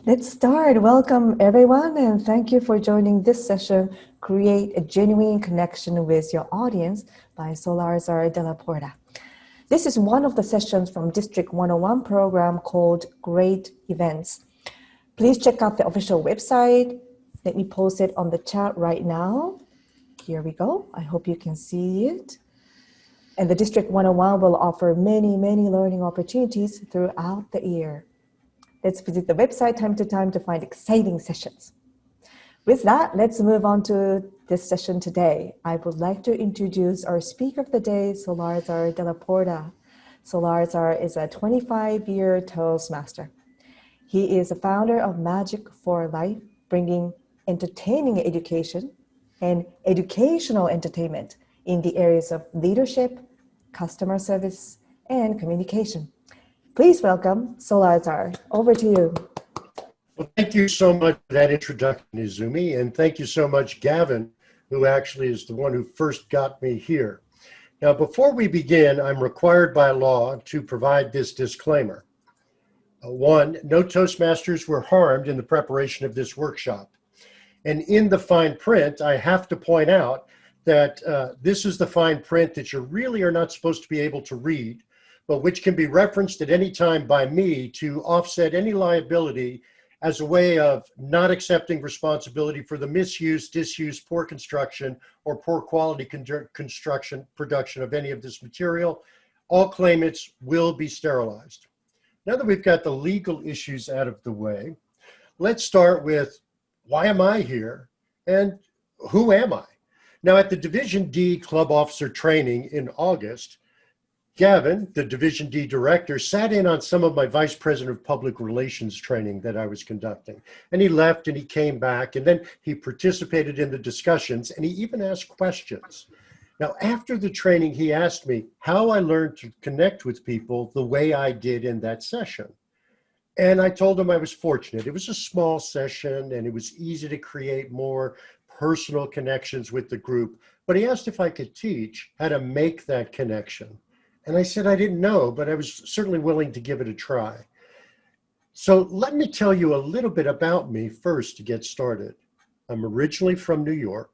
Let's start. Welcome, everyone, and thank you for joining this session, Create a Genuine Connection with Your Audience by Salazar de la Porta. This is one of the sessions from District 101 program called Great Events. Please check out the official website. Let me post it on the chat right now. Here we go. I hope you can see it. And the District 101 will offer many learning opportunities throughout the year. Let's visit the website time to time to find exciting sessions. With that, let's move on to this session today. I would like to introduce our speaker of the day, Salazar de la Porta. Salazar is a 25-year Toastmaster. He is a founder of Magic for Life, bringing entertaining education and educational entertainment in the areas of leadership, customer service, and communication. Please welcome Salazar. Over to you. Well, thank you so much for that introduction, Izumi, and thank you so much, Gavin, who actually is the one who first got me here. Now, before we begin, I'm required by law to provide this disclaimer. One, no Toastmasters were harmed in the preparation of this workshop. And in the fine print, I have to point out that this is the fine print that you really are not supposed to be able to read, but which can be referenced at any time by me to offset any liability as a way of not accepting responsibility for the misuse, disuse, poor construction, or poor quality production of any of this material. All claimants will be sterilized. Now that we've got the legal issues out of the way, let's start with why am I here and who am I? Now, at the Division D Club Officer Training in August, Gavin, the Division D director, sat in on some of my Vice President of Public Relations training that I was conducting. And he left and he came back, and then he participated in the discussions, and he even asked questions. Now, after the training, he asked me how I learned to connect with people the way I did in that session. And I told him I was fortunate. It was a small session, and it was easy to create more personal connections with the group. But he asked if I could teach how to make that connection. And I said I didn't know, but I was certainly willing to give it a try. So let me tell you a little bit about me first to get started. I'm originally from New York.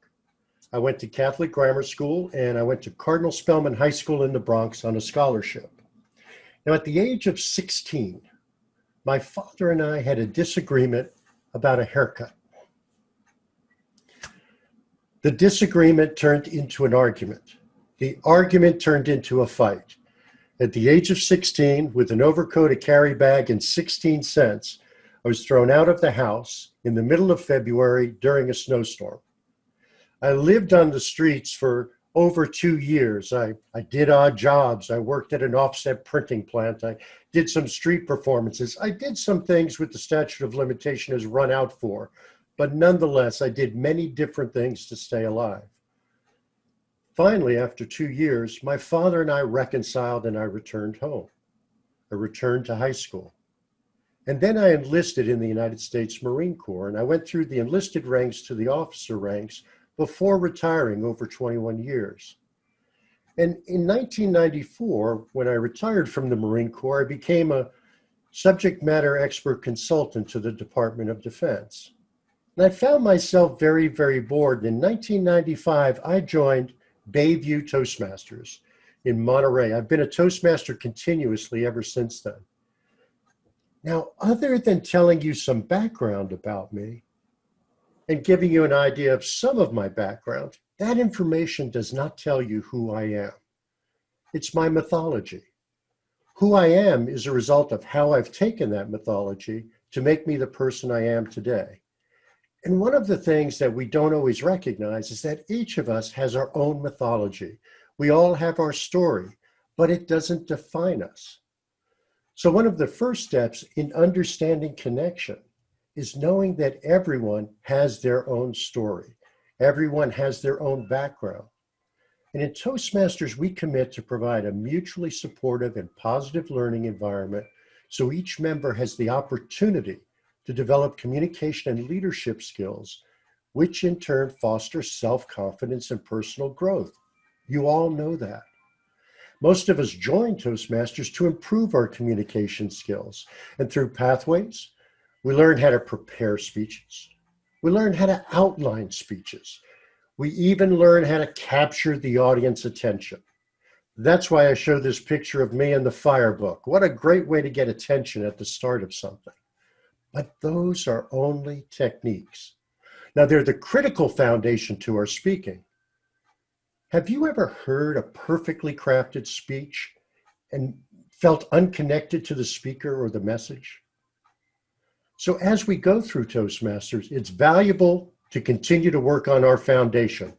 I went to Catholic grammar school, and I went to Cardinal Spellman High School in the Bronx on a scholarship. Now, at the age of 16, my father and I had a disagreement about a haircut. The disagreement turned into an argument. The argument turned into a fight. At the age of 16, with an overcoat, a carry bag, and 16 cents, I was thrown out of the house in the middle of February during a snowstorm. I lived on the streets for over 2 years. I did odd jobs. I worked at an offset printing plant. I did some street performances. I did some things with the statute of limitation has run out for, but nonetheless, I did many different things to stay alive. Finally, after 2 years, my father and I reconciled and I returned home. I returned to high school. And then I enlisted in the United States Marine Corps, and I went through the enlisted ranks to the officer ranks before retiring over 21 years. And in 1994, when I retired from the Marine Corps, I became a subject matter expert consultant to the Department of Defense. And I found myself very bored. In 1995, I joined Bayview Toastmasters in Monterey. I've been a Toastmaster continuously ever since then. Now, other than telling you some background about me and giving you an idea of some of my background, that information does not tell you who I am. It's my mythology. Who I am is a result of how I've taken that mythology to make me the person I am today. And one of the things that we don't always recognize is that each of us has our own mythology. We all have our story, but it doesn't define us. So one of the first steps in understanding connection is knowing that everyone has their own story. Everyone has their own background. And in Toastmasters, we commit to provide a mutually supportive and positive learning environment so each member has the opportunity to develop communication and leadership skills, which in turn foster self-confidence and personal growth. You all know that. Most of us join Toastmasters to improve our communication skills, and through Pathways, We learn how to prepare speeches. We learn how to outline speeches. We even learn how to capture the audience attention. That's why I show this picture of me in the fire book. What a great way to get attention at the start of something. But those are only techniques. Now, they're the critical foundation to our speaking. Have you ever heard a perfectly crafted speech and felt unconnected to the speaker or the message? So as we go through Toastmasters, it's valuable to continue to work on our foundation.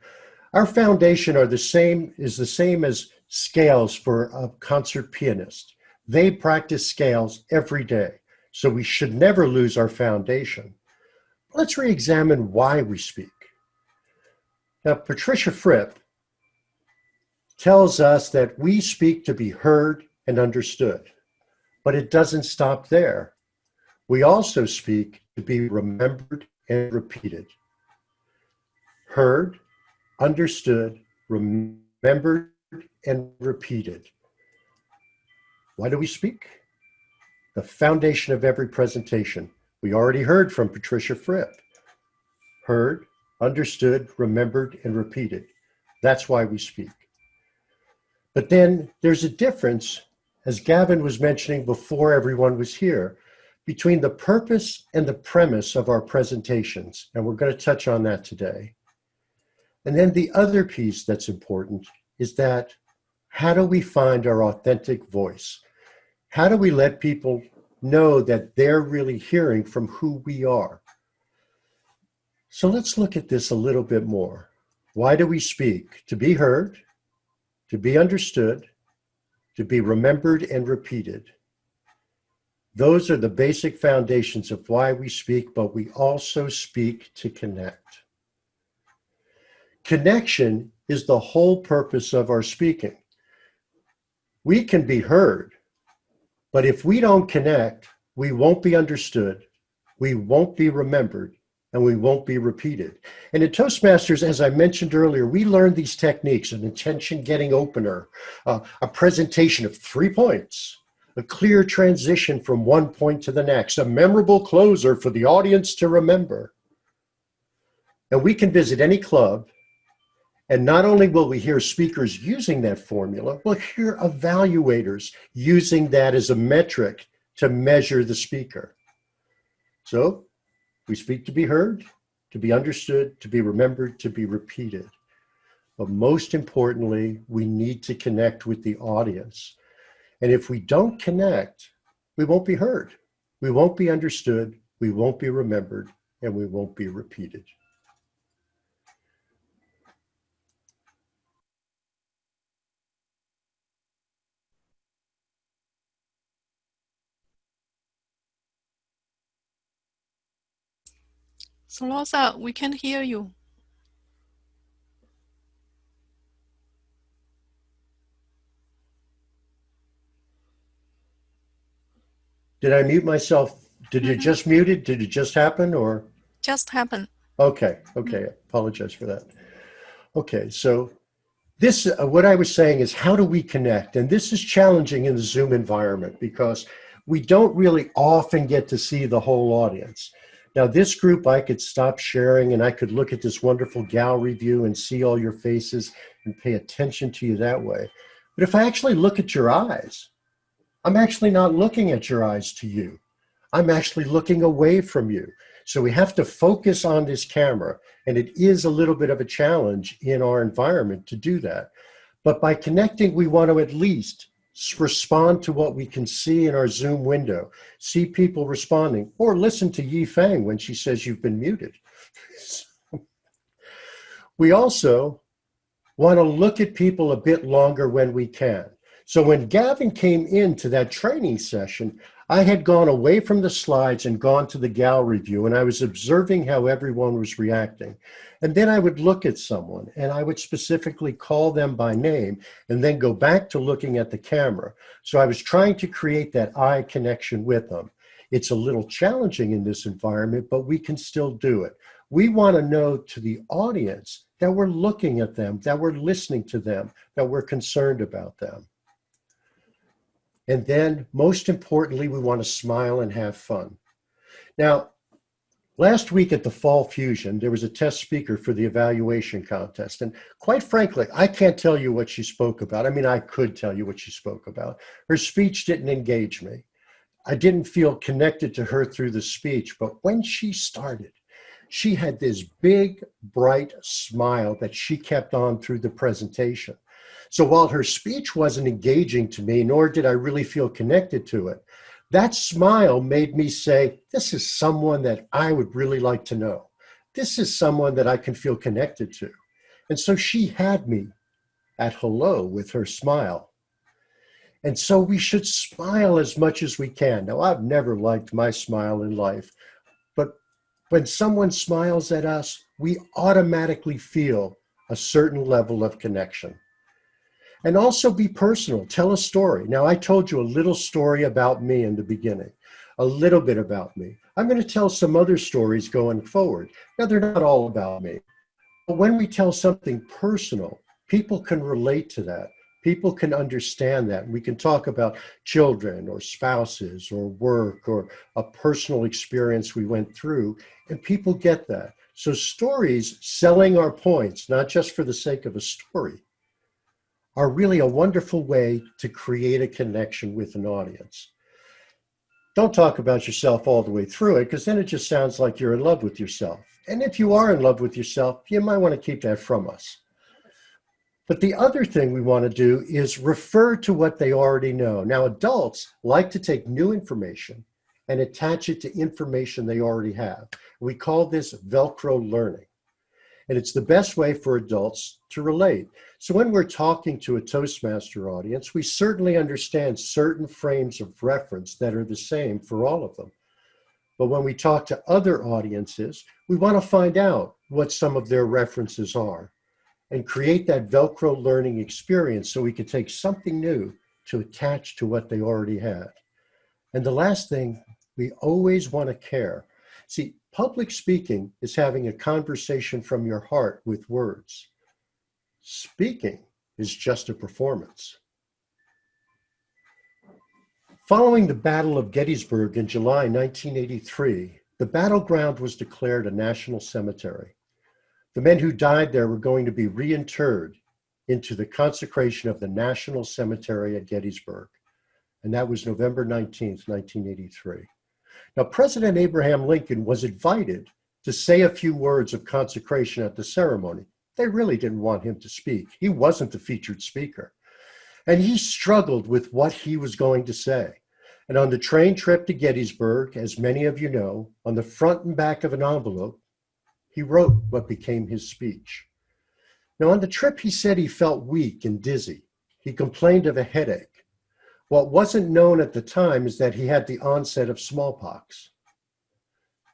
Our foundation is the same as scales for a concert pianist. They practice scales every day, so we should never lose our foundation. Let's re-examine why we speak. Now, Patricia Fripp tells us that we speak to be heard and understood, but it doesn't stop there. We also speak to be remembered and repeated. Heard, understood, remembered, and repeated. Why do we speak? The foundation of every presentation. We already heard from Patricia Fripp. Heard, understood, remembered, and repeated. That's why we speak. But then there's a difference, as Gavin was mentioning before everyone was here, between the purpose and the premise of our presentations, and we're going to touch on that today. And then the other piece that's important is that how do we find our authentic voice? How do we let people know that they're really hearing from who we are? So let's look at this a little bit more. Why do we speak? To be heard, to be understood, to be remembered and repeated. Those are the basic foundations of why we speak, but we also speak to connect. Connection is the whole purpose of our speaking. We can be heard, but if we don't connect, we won't be understood, we won't be remembered, and we won't be repeated. And in Toastmasters, as I mentioned earlier, we learned these techniques: an attention-getting opener, a presentation of 3 points, a clear transition from one point to the next, a memorable closer for the audience to remember. And we can visit any club, and not only will we hear speakers using that formula, we'll hear evaluators using that as a metric to measure the speaker. So we speak to be heard, to be understood, to be remembered, to be repeated. But most importantly, we need to connect with the audience. And if we don't connect, we won't be heard, we won't be understood, we won't be remembered, and we won't be repeated. So Rosa, we can hear you. Did I mute myself? Did you just mute it? Did it just happen, or? Just happened. Okay, apologize for that. Okay, so this, what I was saying is, how do we connect? And this is challenging in the Zoom environment because we don't really often get to see the whole audience. Now, this group, I could stop sharing and I could look at this wonderful gallery view and see all your faces and pay attention to you that way. But if I actually look at your eyes, I'm actually not looking at your eyes to you. I'm actually looking away from you. So we have to focus on this camera, and it is a little bit of a challenge in our environment to do that. But by connecting, we want to at least respond to what we can see in our Zoom window, see people responding, or listen to Yi Fang when she says you've been muted. We also want to look at people a bit longer when we can. So when Gavin came into that training session, I had gone away from the slides and gone to the gallery view, and I was observing how everyone was reacting. And then I would look at someone and I would specifically call them by name and then go back to looking at the camera. So I was trying to create that eye connection with them. It's a little challenging in this environment, but we can still do it. We want to know to the audience that we're looking at them, that we're listening to them, that we're concerned about them. And then, most importantly, we want to smile and have fun. Now, last week at the Fall Fusion, there was a test speaker for the evaluation contest. And quite frankly, I can't tell you what she spoke about. I mean, I could tell you what she spoke about. Her speech didn't engage me. I didn't feel connected to her through the speech. But when she started, she had this big, bright smile that she kept on through the presentation. So while her speech wasn't engaging to me, nor did I really feel connected to it, that smile made me say, this is someone that I would really like to know. This is someone that I can feel connected to. And so she had me at hello with her smile. And so we should smile as much as we can. Now, I've never liked my smile in life, but when someone smiles at us, we automatically feel a certain level of connection. And also be personal. Tell a story. Now, I told you a little story about me in the beginning, a little bit about me. I'm going to tell some other stories going forward. Now, they're not all about me. But when we tell something personal, people can relate to that. People can understand that. We can talk about children or spouses or work or a personal experience we went through, and people get that. So stories, selling our points, not just for the sake of a story, are really a wonderful way to create a connection with an audience. Don't talk about yourself all the way through it, because then it just sounds like you're in love with yourself. And if you are in love with yourself, you might want to keep that from us. But the other thing we want to do is refer to what they already know. Now, adults like to take new information and attach it to information they already have. We call this Velcro learning. And it's the best way for adults to relate. So when we're talking to a Toastmaster audience, we certainly understand certain frames of reference that are the same for all of them. But when we talk to other audiences, we want to find out what some of their references are and create that Velcro learning experience so we can take something new to attach to what they already had. And the last thing, we always want to care. See, public speaking is having a conversation from your heart with words. Speaking is just a performance. Following the Battle of Gettysburg in July 1983, the battleground was declared a national cemetery. The men who died there were going to be reinterred into the consecration of the National Cemetery at Gettysburg. And that was November 19th, 1983. Now, President Abraham Lincoln was invited to say a few words of consecration at the ceremony. They really didn't want him to speak. He wasn't the featured speaker. And he struggled with what he was going to say. And on the train trip to Gettysburg, as many of you know, on the front and back of an envelope, he wrote what became his speech. Now, on the trip, he said he felt weak and dizzy. He complained of a headache. What wasn't known at the time is that he had the onset of smallpox.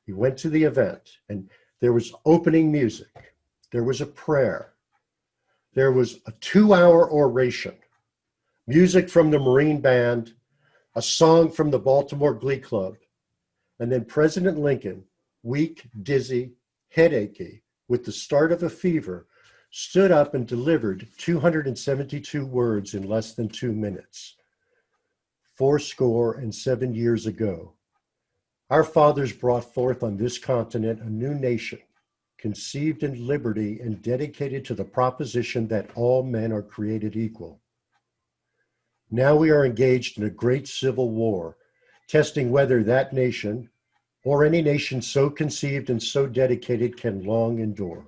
He went to the event, and there was opening music. There was a prayer. There was a 2-hour oration, music from the Marine Band, a song from the Baltimore Glee Club, and then President Lincoln, weak, dizzy, headachy, with the start of a fever, stood up and delivered 272 words in less than 2 minutes. fourscore and 7 years ago, our fathers brought forth on this continent a new nation, conceived in liberty and dedicated to the proposition that all men are created equal. Now we are engaged in a great civil war, testing whether that nation, or any nation so conceived and so dedicated, can long endure.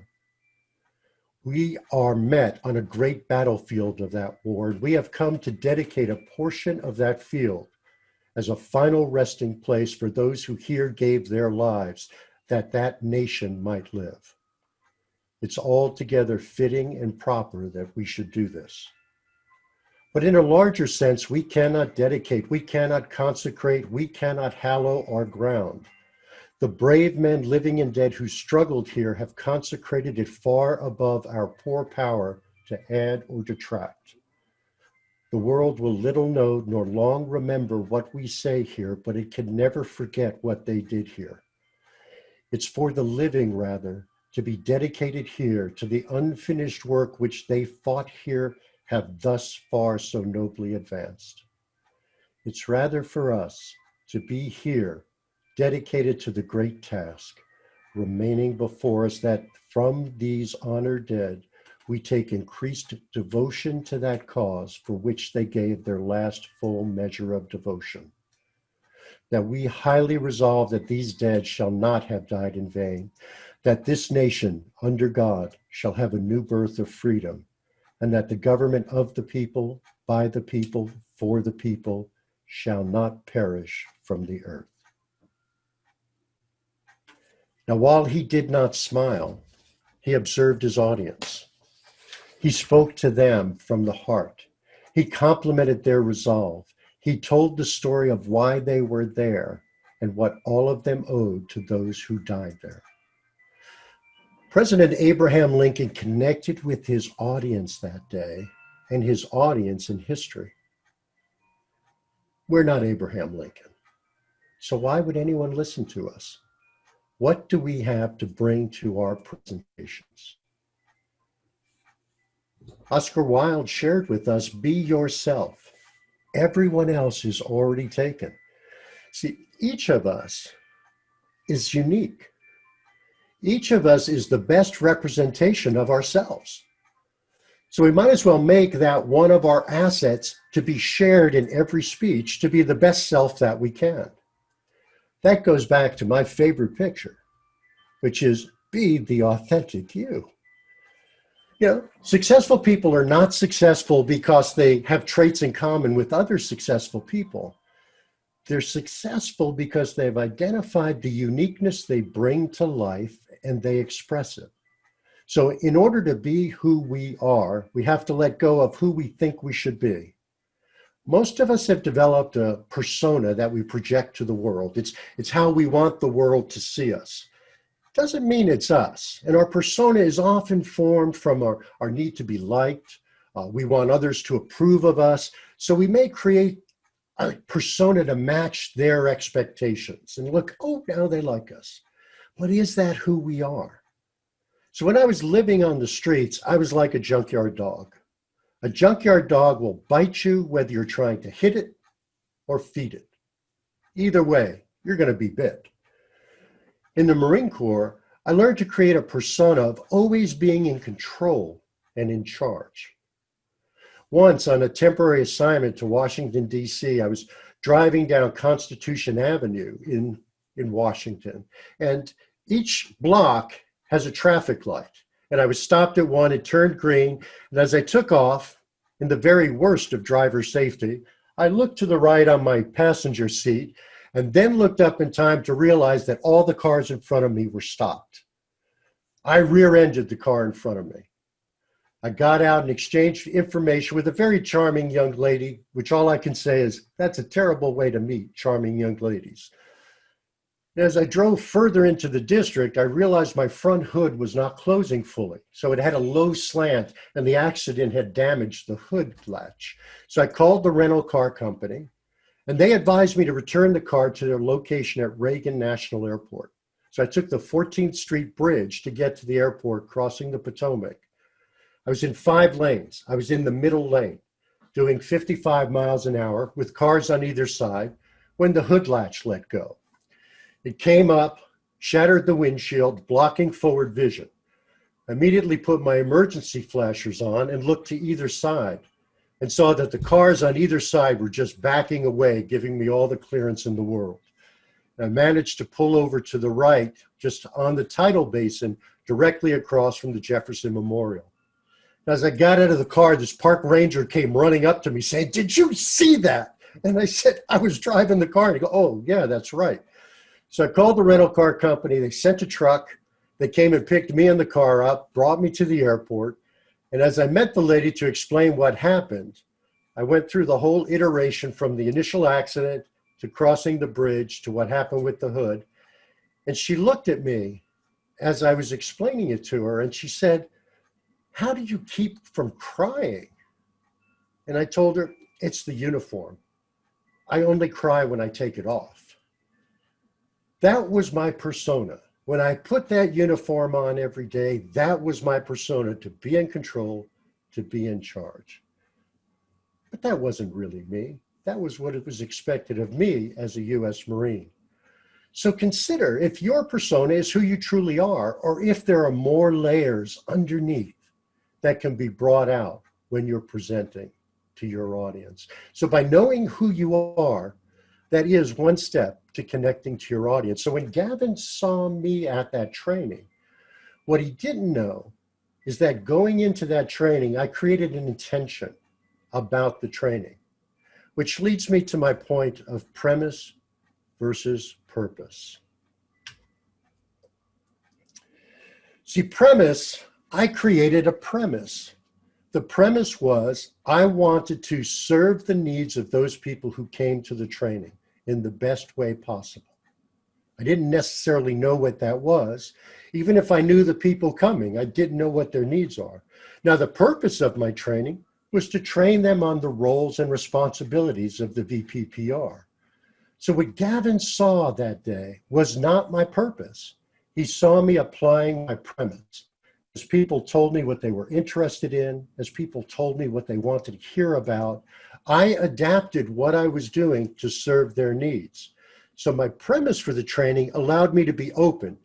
We are met on a great battlefield of that war, and we have come to dedicate a portion of that field as a final resting place for those who here gave their lives that that nation might live. It's altogether fitting and proper that we should do this. But in a larger sense, we cannot dedicate, we cannot consecrate, we cannot hallow our ground. The brave men living and dead who struggled here have consecrated it far above our poor power to add or detract. The world will little know nor long remember what we say here, but it can never forget what they did here. It's for the living, rather, to be dedicated here to the unfinished work which they fought here have thus far so nobly advanced. It's rather for us to be here dedicated to the great task remaining before us, that from these honored dead, we take increased devotion to that cause for which they gave their last full measure of devotion. That we highly resolve that these dead shall not have died in vain, that this nation, under God, shall have a new birth of freedom, and that the government of the people, by the people, for the people, shall not perish from the earth. Now, while he did not smile, he observed his audience. He spoke to them from the heart. He complimented their resolve. He told the story of why they were there and what all of them owed to those who died there. President Abraham Lincoln connected with his audience that day and his audience in history. We're not Abraham Lincoln, so why would anyone listen to us? What do we have to bring to our presentations? Oscar Wilde shared with us, be yourself. Everyone else is already taken. See, each of us is unique. Each of us is the best representation of ourselves. So we might as well make that one of our assets to be shared in every speech to be the best self that we can. That goes back to my favorite picture, which is be the authentic you. You know, successful people are not successful because they have traits in common with other successful people. They're successful because they've identified the uniqueness they bring to life and they express it. So in order to be who we are, we have to let go of who we think we should be. Most of us have developed a persona that we project to the world. It's how we want the world to see us. Doesn't mean it's us. And our persona is often formed from our need to be liked. We want others to approve of us. So we may create a persona to match their expectations. And look, oh, now they like us. But is that who we are? So when I was living on the streets, I was like a junkyard dog. A junkyard dog will bite you whether you're trying to hit it or feed it. Either way, you're going to be bit. In the Marine Corps, I learned to create a persona of always being in control and in charge. Once on a temporary assignment to Washington, D.C., I was driving down Constitution Avenue in Washington, and each block has a traffic light. And I was stopped at one, it turned green, and as I took off, in the very worst of driver safety, I looked to the right on my passenger seat and then looked up in time to realize that all the cars in front of me were stopped. I rear-ended the car in front of me. I got out and exchanged information with a very charming young lady, which all I can say is, that's a terrible way to meet charming young ladies. As I drove further into the district, I realized my front hood was not closing fully. So it had a low slant and the accident had damaged the hood latch. So I called the rental car company and they advised me to return the car to their location at Reagan National Airport. So I took the 14th Street Bridge to get to the airport, crossing the Potomac. I was in 5 lanes. I was in the middle lane, doing 55 miles an hour with cars on either side when the hood latch let go. It came up, shattered the windshield, blocking forward vision. I immediately put my emergency flashers on and looked to either side and saw that the cars on either side were just backing away, giving me all the clearance in the world. I managed to pull over to the right, just on the tidal basin, directly across from the Jefferson Memorial. As I got out of the car, this park ranger came running up to me saying, "Did you see that?" And I said, "I was driving the car." And he goes, "Oh, yeah, that's right." So I called the rental car company. They sent a truck. They came and picked me and the car up, brought me to the airport. And as I met the lady to explain what happened, I went through the whole iteration from the initial accident to crossing the bridge to what happened with the hood. And she looked at me as I was explaining it to her, and she said, "How do you keep from crying?" And I told her, "It's the uniform. I only cry when I take it off." That was my persona. When I put that uniform on every day, that was my persona, to be in control, to be in charge. But that wasn't really me. That was what it was expected of me as a U.S. Marine. So consider if your persona is who you truly are, or if there are more layers underneath that can be brought out when you're presenting to your audience. So by knowing who you are, that is one step to connecting to your audience. So when Gavin saw me at that training, what he didn't know is that going into that training, I created an intention about the training, which leads me to my point of premise versus purpose. See, premise, I created a premise. The premise was I wanted to serve the needs of those people who came to the training in the best way possible. I didn't necessarily know what that was. Even if I knew the people coming, I didn't know what their needs are. Now, the purpose of my training was to train them on the roles and responsibilities of the VPPR. So what Gavin saw that day was not my purpose. He saw me applying my premise. As people told me what they were interested in, as people told me what they wanted to hear about, I adapted what I was doing to serve their needs. So my premise for the training allowed me to be open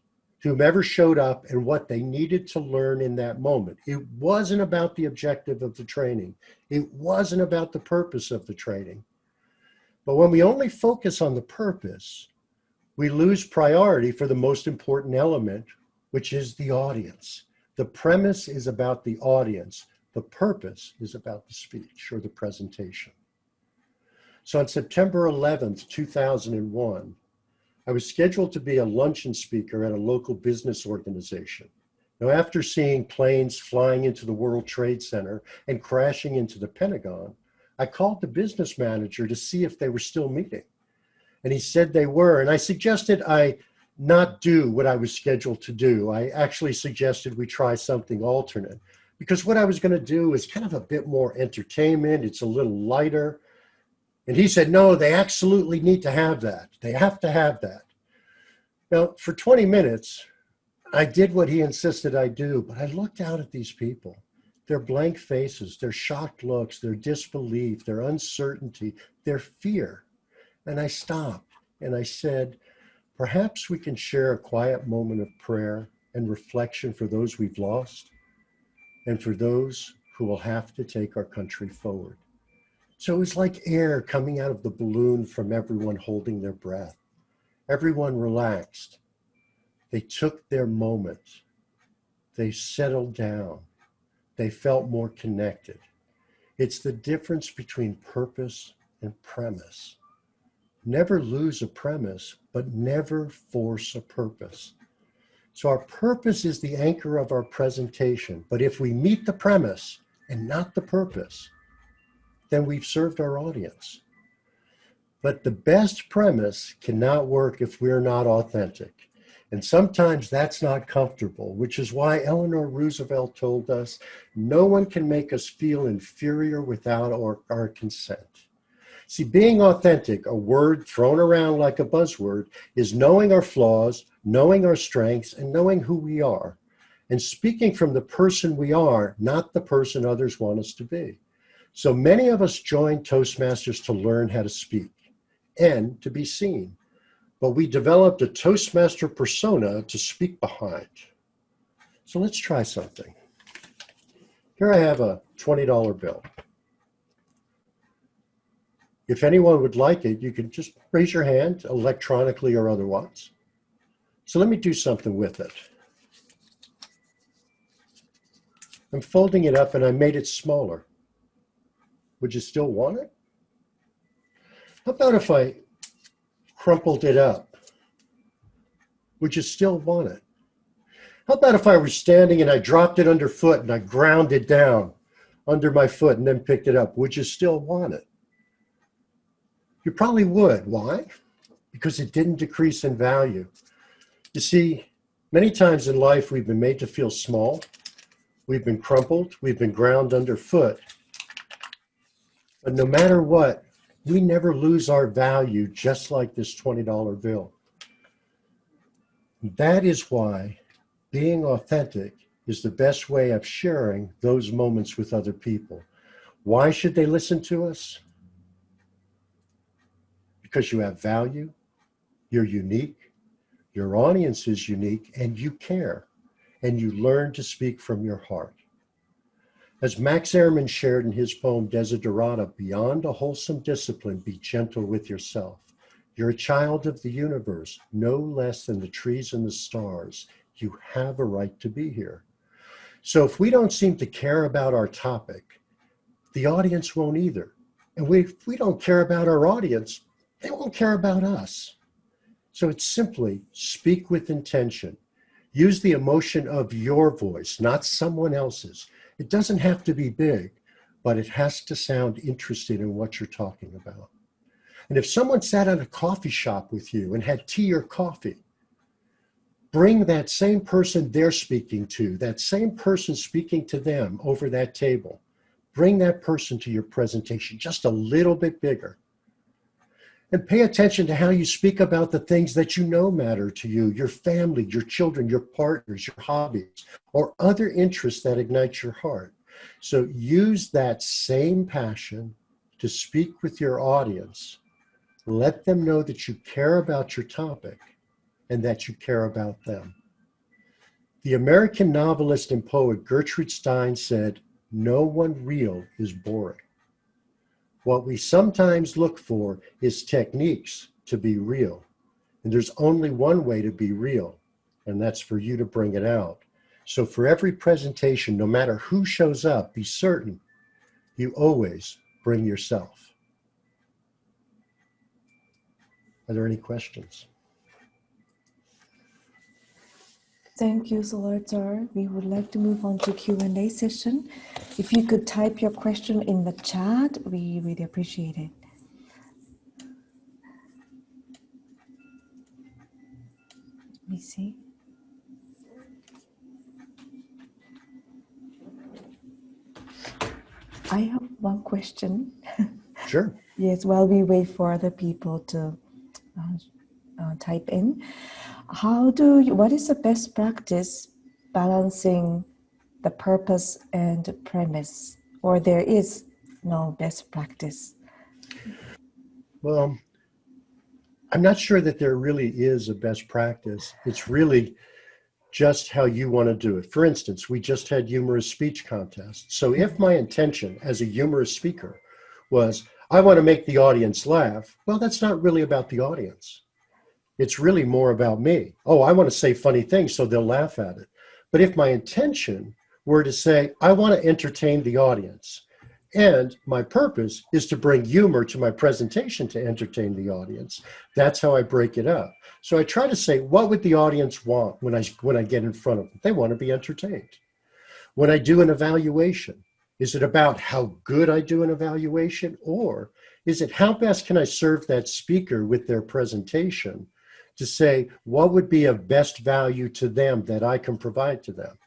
to whomever showed up and what they needed to learn in that moment. It wasn't about the objective of the training. It wasn't about the purpose of the training. But when we only focus on the purpose, we lose priority for the most important element, which is the audience. The premise is about the audience. The purpose is about the speech or the presentation. So on September 11th, 2001, I was scheduled to be a luncheon speaker at a local business organization. Now, after seeing planes flying into the World Trade Center and crashing into the Pentagon, I called the business manager to see if they were still meeting. And he said they were, and I suggested I not do what I was scheduled to do. I actually suggested we try something alternate, because what I was going to do is kind of a bit more entertainment. It's a little lighter. And he said, no, they absolutely need to have that. They have to have that. Now, for 20 minutes, I did what he insisted I do, but I looked out at these people, their blank faces, their shocked looks, their disbelief, their uncertainty, their fear. And I stopped and I said, perhaps we can share a quiet moment of prayer and reflection for those we've lost and for those who will have to take our country forward. So it was like air coming out of the balloon from everyone holding their breath. Everyone relaxed. They took their moment. They settled down. They felt more connected. It's the difference between purpose and premise. Never lose a premise, but never force a purpose. So our purpose is the anchor of our presentation. But if we meet the premise and not the purpose, then we've served our audience. But the best premise cannot work if we're not authentic. And sometimes that's not comfortable, which is why Eleanor Roosevelt told us, no one can make us feel inferior without our consent. See, being authentic, a word thrown around like a buzzword, is knowing our flaws, knowing our strengths, and knowing who we are, and speaking from the person we are, not the person others want us to be. So many of us join Toastmasters to learn how to speak and to be seen, but we developed a Toastmaster persona to speak behind. So let's try something. Here I have a $20 bill. If anyone would like it, you can just raise your hand electronically or otherwise. So let me do something with it. I'm folding it up and I made it smaller. Would you still want it? How about if I crumpled it up? Would you still want it? How about if I were standing and I dropped it underfoot and I ground it down under my foot and then picked it up? Would you still want it? You probably would. Why? Because it didn't decrease in value. You see, many times in life we've been made to feel small. We've been crumpled. We've been ground underfoot. But no matter what, we never lose our value, just like this $20 bill. That is why being authentic is the best way of sharing those moments with other people. Why should they listen to us? Because you have value, you're unique, Your audience is unique, and you care, and you learn to speak from your heart. As Max Ehrmann shared in his poem, Desiderata, beyond a wholesome discipline, be gentle with yourself. You're a child of the universe, no less than the trees and the stars. You have a right to be here. So if we don't seem to care about our topic, the audience won't either. And if we don't care about our audience, they won't care about us. So it's simply speak with intention. Use the emotion of your voice, not someone else's. It doesn't have to be big, but it has to sound interested in what you're talking about. And if someone sat at a coffee shop with you and had tea or coffee, bring that same person they're speaking to, that same person speaking to them over that table. Bring that person to your presentation just a little bit bigger. And pay attention to how you speak about the things that you know matter to you, your family, your children, your partners, your hobbies, or other interests that ignite your heart. So use that same passion to speak with your audience. Let them know that you care about your topic and that you care about them. The American novelist and poet Gertrude Stein said, "No one real is boring." What we sometimes look for is techniques to be real. And there's only one way to be real, and that's for you to bring it out. So for every presentation, no matter who shows up, be certain you always bring yourself. Are there any questions? Thank you, Solartar. We would like to move on to Q&A session. If you could type your question in the chat, we really appreciate it. Let me see. I have one question. Sure. Yes, while we wait for other people to type in. What is the best practice balancing the purpose and premise, or there is no best practice? Well, I'm not sure that there really is a best practice. It's really just how you want to do it. For instance, we just had humorous speech contests. So if my intention as a humorous speaker was, I want to make the audience laugh, well, that's not really about the audience. It's really more about me. Oh, I want to say funny things so they'll laugh at it. But if my intention were to say, I want to entertain the audience, and my purpose is to bring humor to my presentation to entertain the audience, that's how I break it up. So I try to say, what would the audience want when I get in front of them? They want to be entertained. When I do an evaluation, is it about how good I do an evaluation, or is it how best can I serve that speaker with their presentation to say, what would be of best value to them that I can provide to them?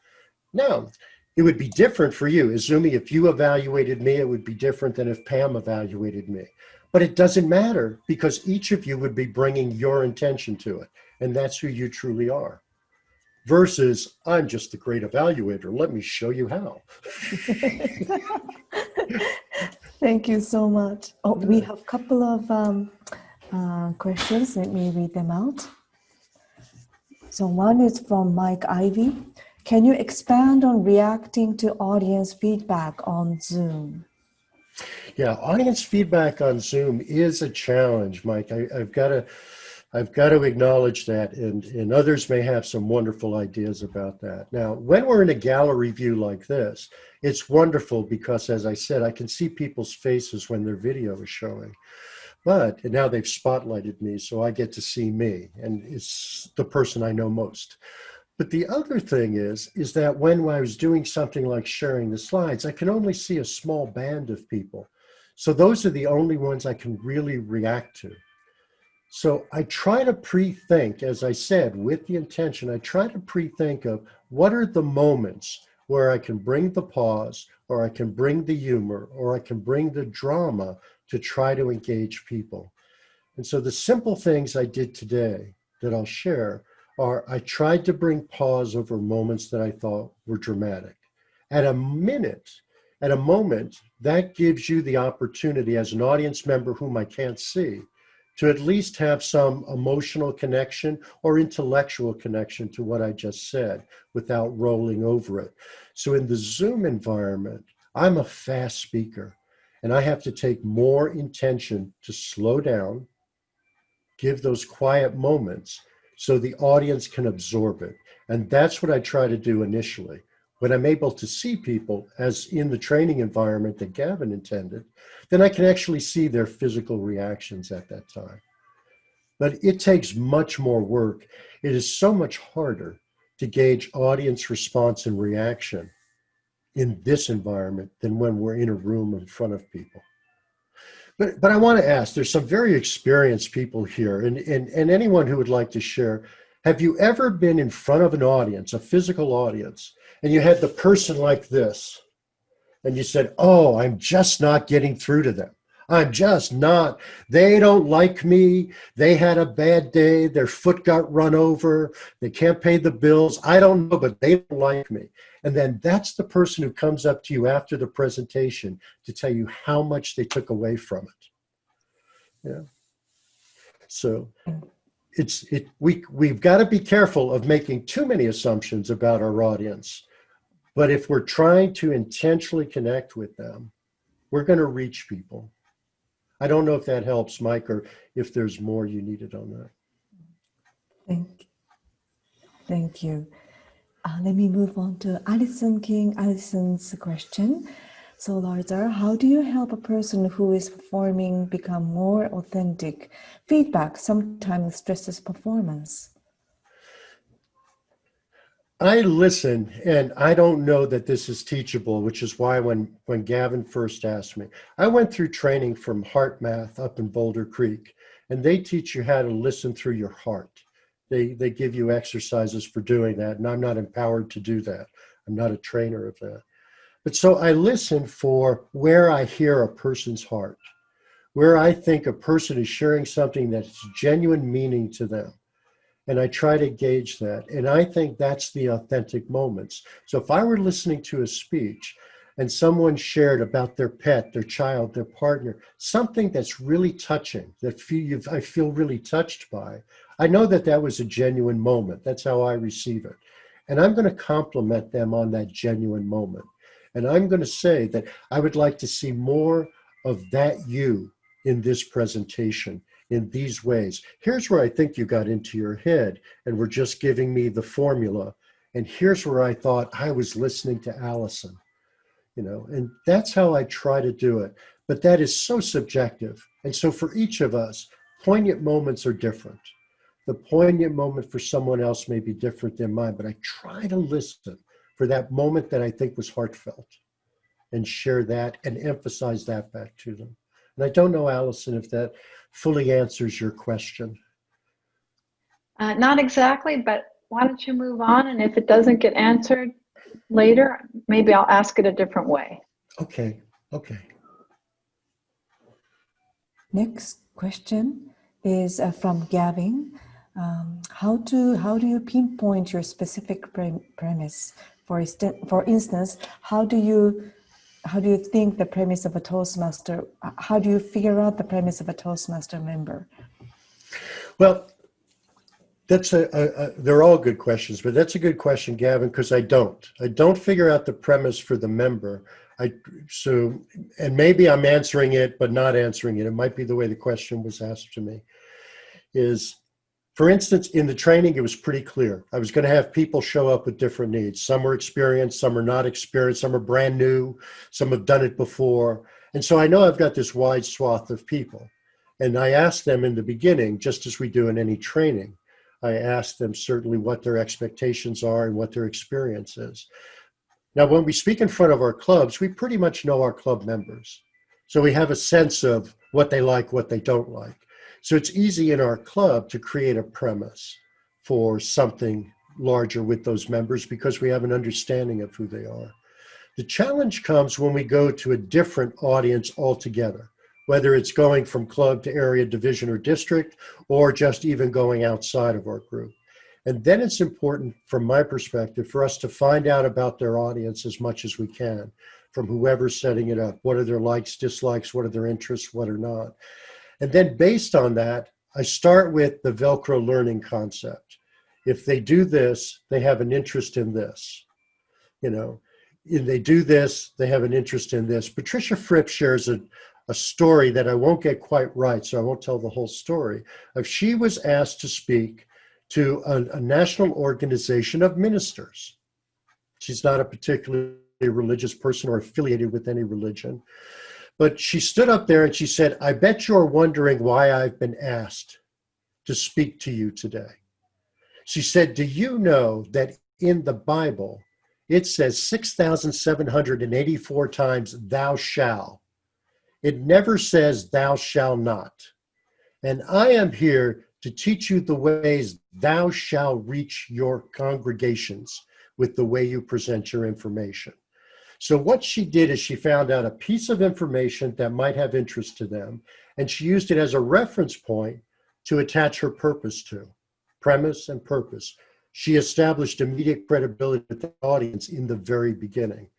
Now, it would be different for you. Izumi, if you evaluated me, it would be different than if Pam evaluated me. But it doesn't matter because each of you would be bringing your intention to it. And that's who you truly are. Versus, I'm just the great evaluator. Let me show you how. Thank you so much. Oh, we have a couple of questions. Let me read them out. So one is from Mike Ivy. Can you expand on reacting to audience feedback on Zoom? Yeah, audience feedback on Zoom is a challenge, Mike. I've got to acknowledge that, and others may have some wonderful ideas about that. Now, when we're in a gallery view like this, it's wonderful because, as I said, I can see people's faces when their video is showing. But and now they've spotlighted me, so I get to see me, and it's the person I know most. But the other thing is that when I was doing something like sharing the slides, I can only see a small band of people. So those are the only ones I can really react to. So I try to pre-think, as I said, with the intention, I try to pre-think of what are the moments where I can bring the pause, or I can bring the humor, or I can bring the drama to try to engage people. And so the simple things I did today that I'll share are I tried to bring pause over moments that I thought were dramatic. At a moment, that gives you the opportunity as an audience member whom I can't see to at least have some emotional connection or intellectual connection to what I just said without rolling over it. So in the Zoom environment, I'm a fast speaker and I have to take more intention to slow down, give those quiet moments so the audience can absorb it. And that's what I try to do initially. When I'm able to see people, as in the training environment that Gavin intended, then I can actually see their physical reactions at that time. But it takes much more work. It is so much harder to gauge audience response and reaction in this environment than when we're in a room in front of people. But I want to ask, there's some very experienced people here, and anyone who would like to share, have you ever been in front of an audience, a physical audience, and you had the person like this, and you said, oh, I'm just not getting through to them. I'm just not, they don't like me. They had a bad day. Their foot got run over. They can't pay the bills. I don't know, but they don't like me. And then that's the person who comes up to you after the presentation to tell you how much they took away from it. Yeah. So we've got to be careful of making too many assumptions about our audience. But if we're trying to intentionally connect with them, we're going to reach people. I don't know if that helps, Mike, or if there's more you needed on that. Thank you. Let me move on to Alison King. Alison's question. So, Larza, how do you help a person who is performing become more authentic? Feedback sometimes stresses performance. I listen, and I don't know that this is teachable, which is why when Gavin first asked me, I went through training from Heart Math up in Boulder Creek, and they teach you how to listen through your heart. They give you exercises for doing that, and I'm not empowered to do that. I'm not a trainer of that. But so I listen for where I hear a person's heart, where I think a person is sharing something that's genuine meaning to them. And I try to gauge that. And I think that's the authentic moments. So if I were listening to a speech and someone shared about their pet, their child, their partner, something that's really touching, that I feel really touched by, I know that that was a genuine moment. That's how I receive it. And I'm going to compliment them on that genuine moment. And I'm going to say that I would like to see more of that you in this presentation in these ways. Here's where I think you got into your head and were just giving me the formula. And here's where I thought I was listening to Allison, and that's how I try to do it. But that is so subjective. And so for each of us, poignant moments are different. The poignant moment for someone else may be different than mine, but I try to listen for that moment that I think was heartfelt and share that and emphasize that back to them. And I don't know, Allison, if that fully answers your question. Not exactly, but why don't you move on? And if it doesn't get answered later, maybe I'll ask it a different way. Okay. Next question is from Gavin. How do you pinpoint your specific premise? For instance, how do you think the premise of a Toastmaster? How do you figure out the premise of a Toastmaster member? Well, that's they're all good questions, but that's a good question, Gavin, because I don't figure out the premise for the member. And maybe I'm answering it, but not answering it. It might be the way the question was asked to me. For instance, in the training, it was pretty clear. I was going to have people show up with different needs. Some are experienced, some are not experienced, some are brand new, some have done it before. And so I know I've got this wide swath of people. And I asked them in the beginning, just as we do in any training, I asked them certainly what their expectations are and what their experience is. Now, when we speak in front of our clubs, we pretty much know our club members. So we have a sense of what they like, what they don't like. So it's easy in our club to create a premise for something larger with those members because we have an understanding of who they are. The challenge comes when we go to a different audience altogether, whether it's going from club to area, division, or district, or just even going outside of our group. And then it's important, from my perspective, for us to find out about their audience as much as we can from whoever's setting it up. What are their likes, dislikes, what are their interests, what are not. And then based on that, I start with the Velcro learning concept. If they do this, they have an interest in this. You know, if they do this, they have an interest in this. Patricia Fripp shares a story that I won't get quite right, so I won't tell the whole story. Of she was asked to speak to a national organization of ministers. She's not a particularly religious person or affiliated with any religion. But she stood up there and she said, I bet you're wondering why I've been asked to speak to you today. She said, do you know that in the Bible, it says 6,784 times, thou shalt. It never says, thou shalt not. And I am here to teach you the ways thou shalt reach your congregations with the way you present your information. So what she did is she found out a piece of information that might have interest to them, and she used it as a reference point to attach her purpose to, premise and purpose. She established immediate credibility with the audience in the very beginning.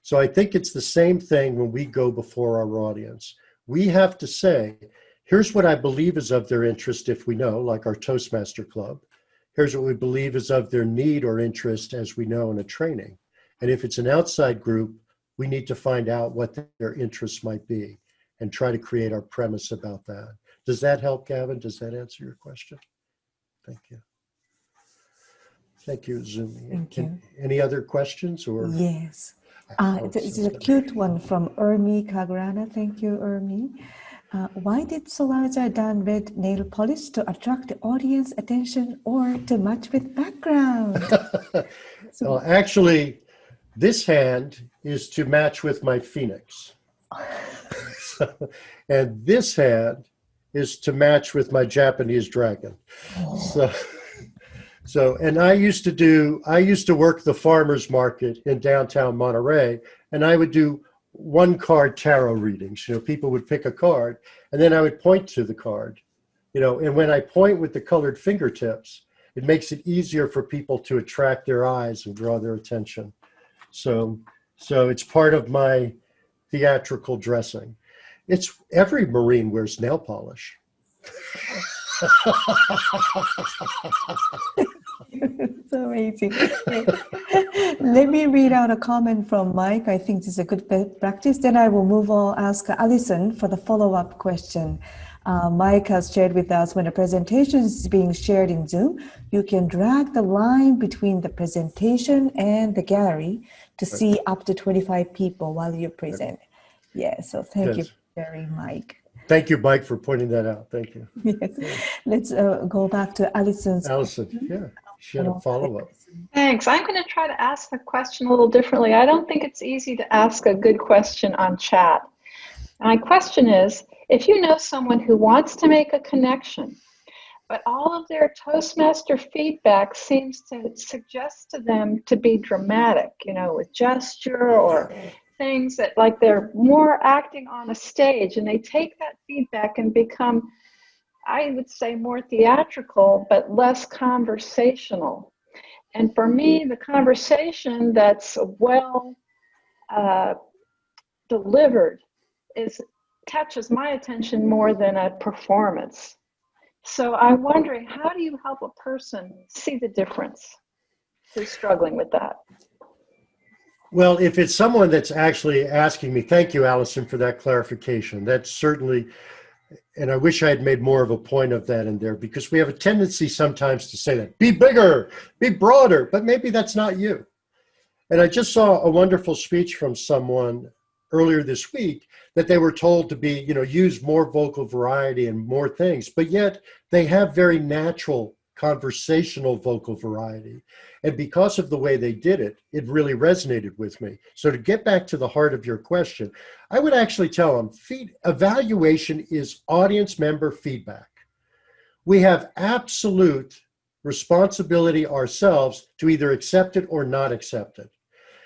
So I think it's the same thing when we go before our audience. We have to say, here's what I believe is of their interest if we know, like our Toastmaster Club. Here's what we believe is of their need or interest as we know in a training. And if it's an outside group, we need to find out what their interests might be and try to create our premise about that. Does that help, Gavin? Does that answer your question? Thank you. Thank you, Zumi. Thank you. Any other questions? Or Yes. It's a cute one from Urmi Kagrana. Thank you, Urmi. Why did Solarza don red nail polish to attract the audience attention or to match with background? Well, actually, this hand is to match with my phoenix. And this hand is to match with my Japanese dragon. So, and I used to work the farmer's market in downtown Monterey, and I would do one-card tarot readings. You know, people would pick a card, and then I would point to the card. You know, and when I point with the colored fingertips, it makes it easier for people to attract their eyes and draw their attention. So it's part of my theatrical dressing. It's every Marine wears nail polish. It's amazing. Let me read out a comment from Mike. I think this is a good practice. Then I will move on, ask Alison for the follow-up question. Mike has shared with us when a presentation is being shared in Zoom, you can drag the line between the presentation and the gallery to see up to 25 people while you present. Yeah, so thank you very much, Mike. Thank you, Mike, for pointing that out. Thank you. Yes. Let's go back to Alison's. Alison, yeah, she had a follow-up. Thanks. I'm going to try to ask the question a little differently. I don't think it's easy to ask a good question on chat. My question is, if you know someone who wants to make a connection, but all of their Toastmaster feedback seems to suggest to them to be dramatic, you know, with gesture or things that like they're more acting on a stage, and they take that feedback and become, I would say, more theatrical, but less conversational. And for me, the conversation that's well delivered catches my attention more than a performance. So I'm wondering, how do you help a person see the difference who's struggling with that? Well, if it's someone that's actually asking me, thank you, Alison, for that clarification. That's certainly, and I wish I had made more of a point of that in there, because we have a tendency sometimes to say that, be bigger, be broader, but maybe that's not you. And I just saw a wonderful speech from someone earlier this week that they were told to be, you know, use more vocal variety and more things, but yet they have very natural conversational vocal variety. And because of the way they did it, it really resonated with me. So to get back to the heart of your question, I would actually tell them, evaluation is audience member feedback. We have absolute responsibility ourselves to either accept it or not accept it.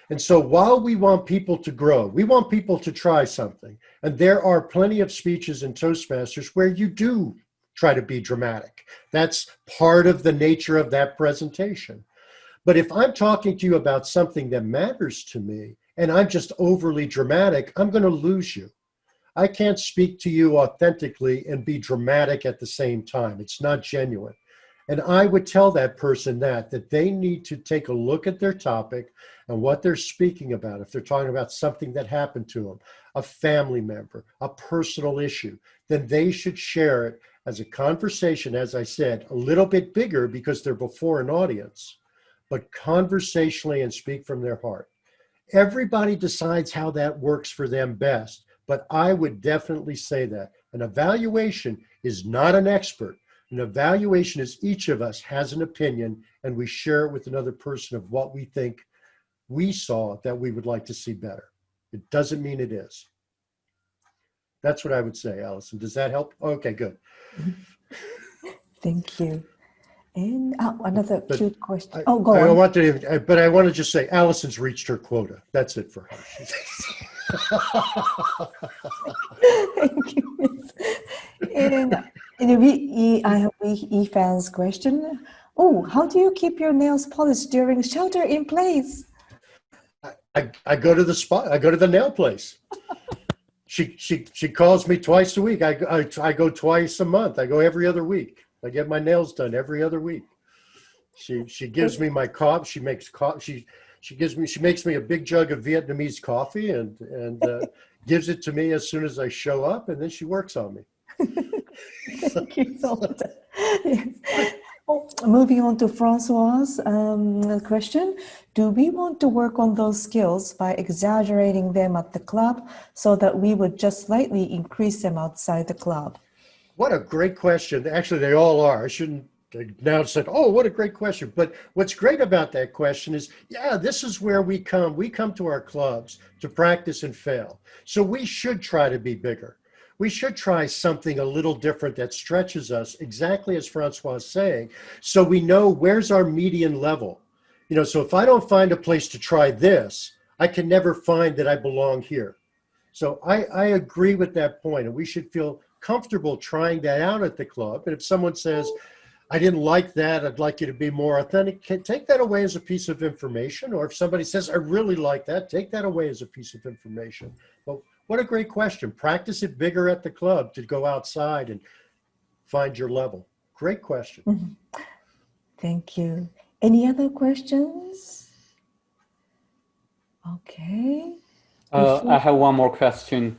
And so while we want people to grow, we want people to try something. And there are plenty of speeches in Toastmasters where you do try to be dramatic. That's part of the nature of that presentation. But if I'm talking to you about something that matters to me and I'm just overly dramatic, I'm going to lose you. I can't speak to you authentically and be dramatic at the same time. It's not genuine. And I would tell that person that they need to take a look at their topic and what they're speaking about. If they're talking about something that happened to them, a family member, a personal issue, then they should share it as a conversation, as I said, a little bit bigger because they're before an audience, but conversationally and speak from their heart. Everybody decides how that works for them best, but I would definitely say that an evaluation is not an expert. An evaluation is each of us has an opinion and we share it with another person of what we think we saw that we would like to see better. It doesn't mean it is. That's what I would say, Allison. Does that help? Okay, good. Thank you. And another cute question. I on. want to just say Allison's reached her quota. That's it for her. Thank you. And I have E-Fan's question. Oh, how do you keep your nails polished during shelter in place? I go to the spot. I go to the nail place. She calls me twice a week. I go twice a month. I go every other week. I get my nails done every other week. She gives me my coffee. She makes coffee. She makes me a big jug of Vietnamese coffee and gives it to me as soon as I show up, and then she works on me. Thank you so much. Yes. Oh, moving on to Francois's question. Do we want to work on those skills by exaggerating them at the club so that we would just slightly increase them outside the club? What a great question. Actually, they all are. I shouldn't now said, oh, what a great question. But what's great about that question is, yeah, this is where we come. We come to our clubs to practice and fail. So we should try to be bigger. We should try something a little different that stretches us, exactly as Francois is saying, so we know where's our median level. You know, so if I don't find a place to try this, I can never find that I belong here. So I agree with that point, and we should feel comfortable trying that out at the club. And if someone says, I didn't like that, I'd like you to be more authentic, take that away as a piece of information. Or if somebody says, I really like that, take that away as a piece of information. But what a great question. Practice it bigger at the club to go outside and find your level. Great question. Mm-hmm. Thank you. Any other questions? Okay. I have one more question.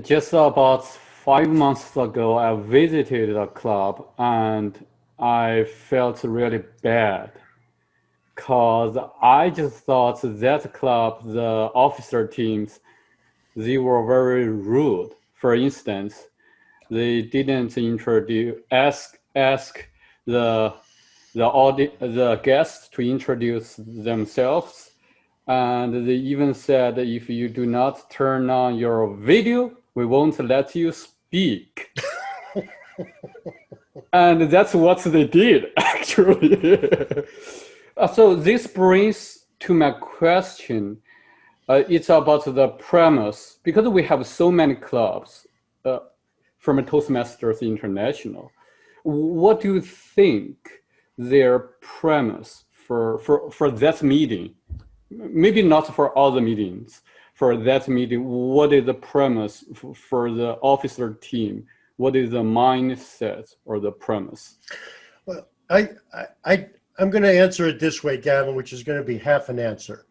Just about 5 months ago, I visited a club and I felt really bad because I just thought that club, the officer teams, they were very rude. For instance, they didn't ask the guests to introduce themselves, and they even said, if you do not turn on your video, we won't let you speak. And that's what they did, actually. So this brings to my question. It's about the premise, because we have so many clubs from Toastmasters International. What do you think their premise for that meeting? Maybe not for all the meetings. For that meeting, what is the premise for the officer team? What is the mindset or the premise? Well, I'm going to answer it this way, Gavin, which is going to be half an answer.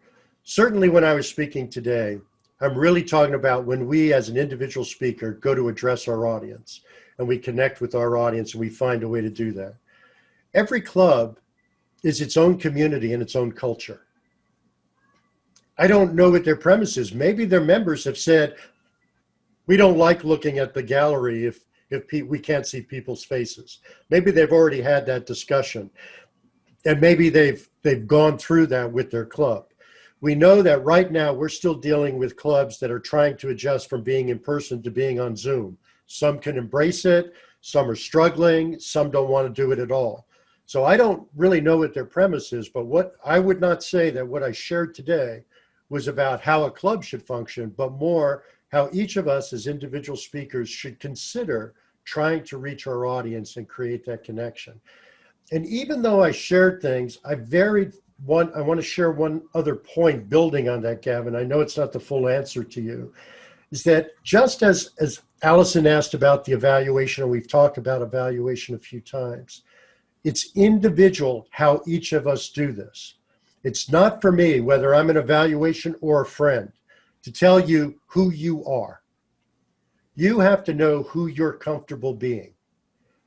Certainly when I was speaking today, I'm really talking about when we as an individual speaker go to address our audience and we connect with our audience and we find a way to do that. Every club is its own community and its own culture. I don't know what their premise is. Maybe their members have said, we don't like looking at the gallery if we can't see people's faces. Maybe they've already had that discussion, and maybe they've gone through that with their club. We know that right now we're still dealing with clubs that are trying to adjust from being in person to being on Zoom. Some can embrace it, some are struggling, some don't want to do it at all. So I don't really know what their premise is, but what I would not say that what I shared today was about how a club should function, but more how each of us as individual speakers should consider trying to reach our audience and create that connection. And even though I shared things, I want to share one other point building on that, Gavin. I know it's not the full answer to you. is that just as Allison asked about the evaluation, and we've talked about evaluation a few times, it's individual how each of us do this. It's not for me, whether I'm an evaluation or a friend, to tell you who you are. You have to know who you're comfortable being,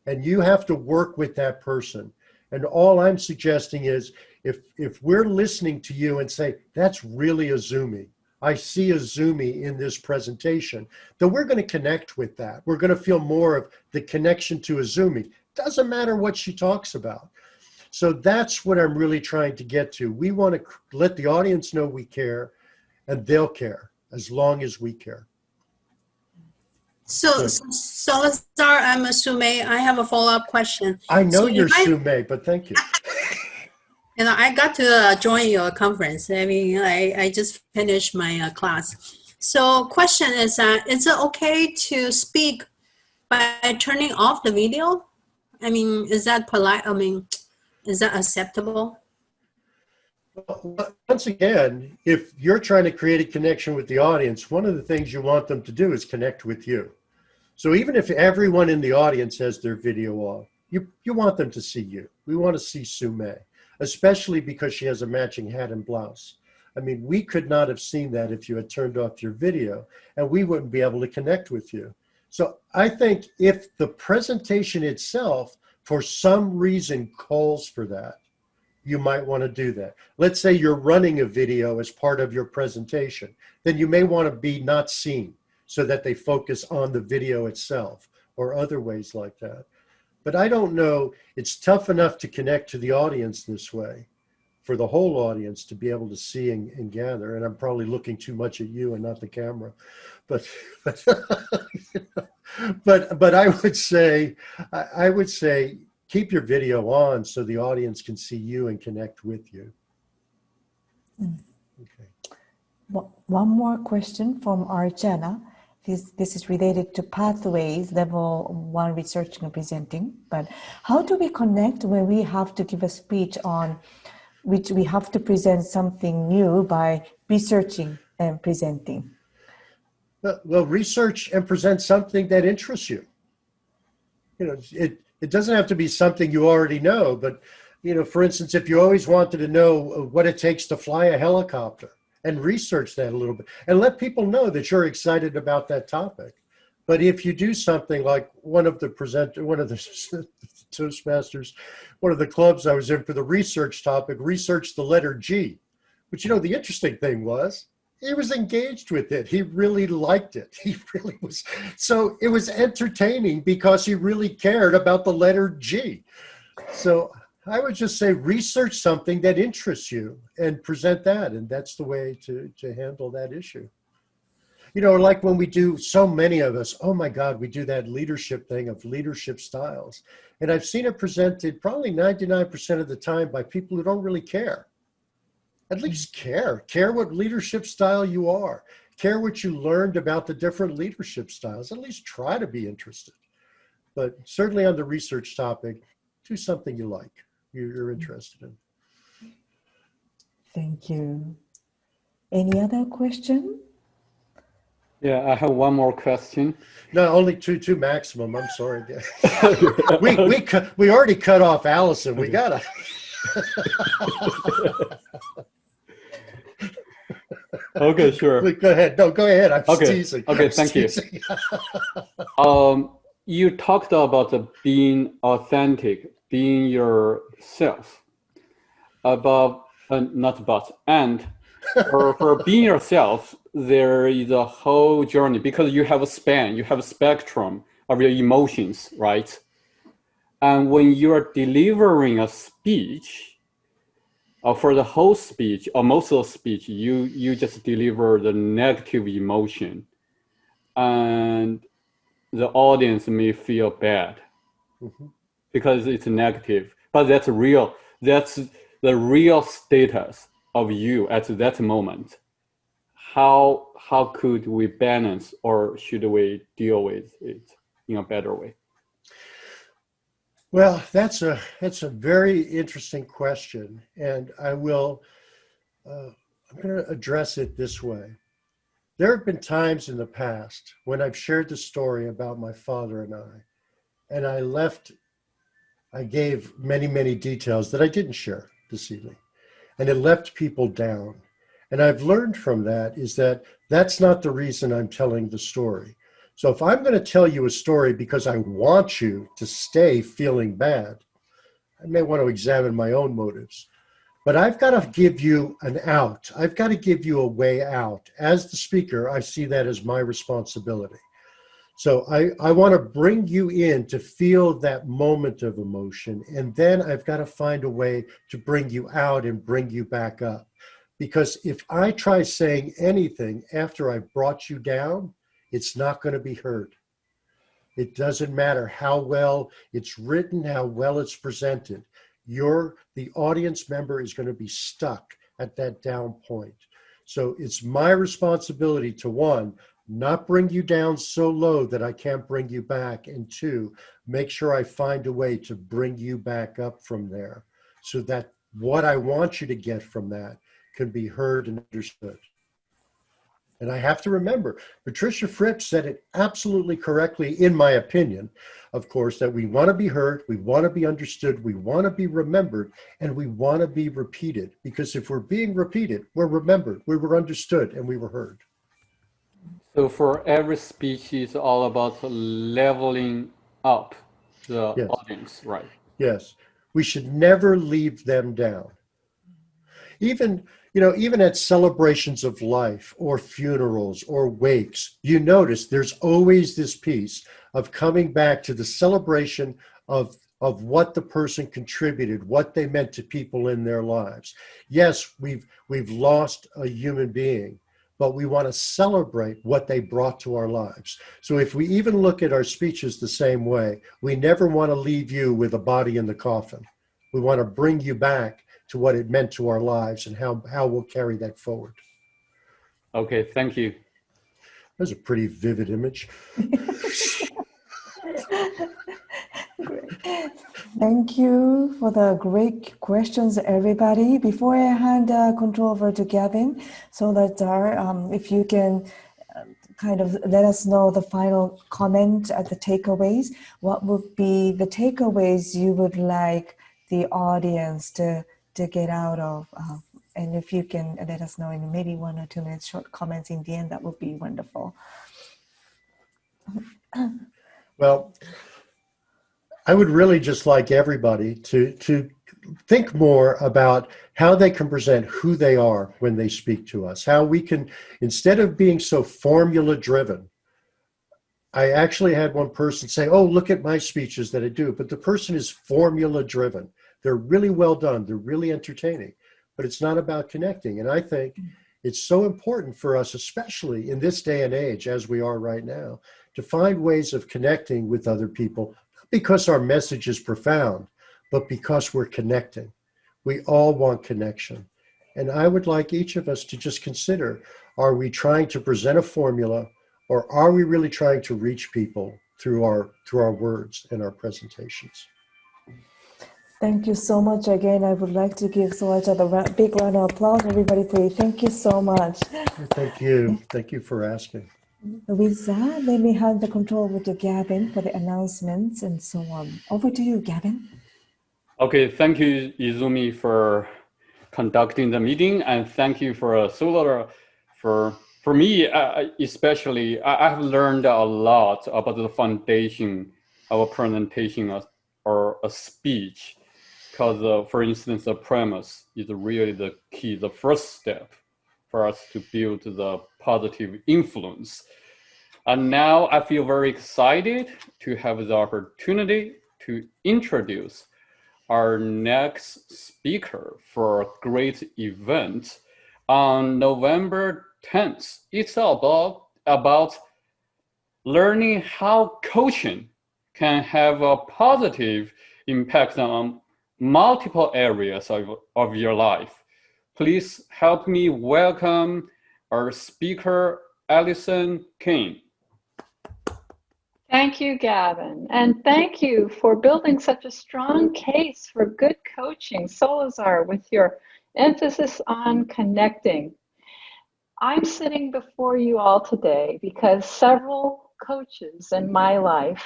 and you have to work with that person. And all I'm suggesting is if we're listening to you and say, that's really Azumi, I see Azumi in this presentation, then we're going to connect with that. We're going to feel more of the connection to Azumi. Doesn't matter what she talks about. So that's what I'm really trying to get to. We want to let the audience know we care, and they'll care as long as we care. So Salazar, I'm assuming I have a follow-up question. I know So you're if I- Sume, but thank you. You know, I got to join your conference. I mean, I just finished my class. So question is it okay to speak by turning off the video? I mean, is that polite? I mean, is that acceptable? Well, once again, if you're trying to create a connection with the audience, one of the things you want them to do is connect with you. So even if everyone in the audience has their video off, you want them to see you. We want to see Sume, especially because she has a matching hat and blouse. I mean, we could not have seen that if you had turned off your video, and we wouldn't be able to connect with you. So I think if the presentation itself, for some reason, calls for that, you might want to do that. Let's say you're running a video as part of your presentation, then you may want to be not seen so that they focus on the video itself, or other ways like that. But I don't know, it's tough enough to connect to the audience this way, for the whole audience to be able to see and gather. And I'm probably looking too much at you and not the camera. But but I would say keep your video on so the audience can see you and connect with you. Okay. One more question from Arjana. This is related to pathways, level 1 researching and presenting. But how do we connect when we have to give a speech on which we have to present something new by researching and presenting? Well, research and present something that interests you. You know, it doesn't have to be something you already know, but, you know, for instance, if you always wanted to know what it takes to fly a helicopter, and research that a little bit and let people know that you're excited about that topic. But if you do something like one of the Toastmasters, one of the clubs I was in for the research topic, researched the letter G. But, you know, the interesting thing was he was engaged with it. He really liked it. He really was. So it was entertaining because he really cared about the letter G. So I would just say research something that interests you and present that. And that's the way to handle that issue. You know, like when we do, so many of us, oh my God, we do that leadership thing of leadership styles. And I've seen it presented probably 99% of the time by people who don't really care. At least care what leadership style you are. Care what you learned about the different leadership styles. At least try to be interested. But certainly on the research topic, do something you like, you're interested in. Thank you. Any other question? Yeah, I have one more question. No, only two maximum. I'm sorry. we already cut off Allison. We gotta. Okay, sure. Go ahead. No, go ahead. I'm Okay. teasing. Okay, I'm thank you. teasing. You talked about being authentic, being yourself. And for being yourself, there is a whole journey because you have a span, you have a spectrum of your emotions, right? And when you are delivering a speech, for the whole speech or most of the speech, you just deliver the negative emotion, and the audience may feel bad because it's negative. But that's real. That's the real status of you at that moment. How could we balance, or should we deal with it in a better way? Well, that's a very interesting question, and I'm going to address it this way. There have been times in the past when I've shared the story about my father and I gave many, many details that I didn't share this evening, and it left people down. And I've learned from that is that that's not the reason I'm telling the story. So if I'm going to tell you a story because I want you to stay feeling bad, I may want to examine my own motives. But I've got to give you an out. I've got to give you a way out. As the speaker, I see that as my responsibility. So I want to bring you in to feel that moment of emotion. And then I've got to find a way to bring you out and bring you back up. Because if I try saying anything after I've brought you down, it's not going to be heard. It doesn't matter how well it's written, how well it's presented. The audience member is going to be stuck at that down point. So it's my responsibility to, one, not bring you down so low that I can't bring you back, and two, make sure I find a way to bring you back up from there so that what I want you to get from that can be heard and understood. And I have to remember, Patricia Fripp said it absolutely correctly, in my opinion, of course, that we want to be heard, we want to be understood, we want to be remembered, and we want to be repeated. Because if we're being repeated, we're remembered, we were understood, and we were heard. So for every speech, it's all about leveling up the audience, right? Yes. We should never leave them down. Even at celebrations of life or funerals or wakes, you notice there's always this piece of coming back to the celebration of what the person contributed, what they meant to people in their lives. Yes, we've lost a human being, but we want to celebrate what they brought to our lives. So if we even look at our speeches the same way, we never want to leave you with a body in the coffin. We want to bring you back to what it meant to our lives and how we'll carry that forward. Okay, thank you. That's a pretty vivid image. Thank you for the great questions, everybody. Before I hand control over to Gavin, so that if you can kind of let us know the final comment at the takeaways, what would be the takeaways you would like the audience to get out of? And if you can let us know in maybe 1 or 2 minutes, short comments in the end, that would be wonderful. Well, I would really just like everybody to think more about how they can present who they are when they speak to us, how we can, instead of being so formula driven. I actually had one person say, oh, look at my speeches that I do, but the person is formula driven. They're really well done. They're really entertaining, but it's not about connecting. And I think it's so important for us, especially in this day and age, as we are right now, to find ways of connecting with other people, not because our message is profound, but because we're connecting. We all want connection. And I would like each of us to just consider, are we trying to present a formula, or are we really trying to reach people through our words and our presentations? Thank you so much again. I would like to give Soacha a big round of applause, everybody, please. Thank you so much. Thank you. Thank you for asking. With that, let me hand the control over to Gavin for the announcements and so on. Over to you, Gavin. Okay, thank you, Izumi, for conducting the meeting, and thank you for Solar for me, especially. I have learned a lot about the foundation of a presentation or a speech, because, for instance, the premise is really the key, the first step for us to build the positive influence. And now I feel very excited to have the opportunity to introduce our next speaker for a great event on November 10th. It's about learning how coaching can have a positive impact on multiple areas of your life. Please help me welcome our speaker, Alison King. Thank you, Gavin. And thank you for building such a strong case for good coaching, Solazar, with your emphasis on connecting. I'm sitting before you all today because several coaches in my life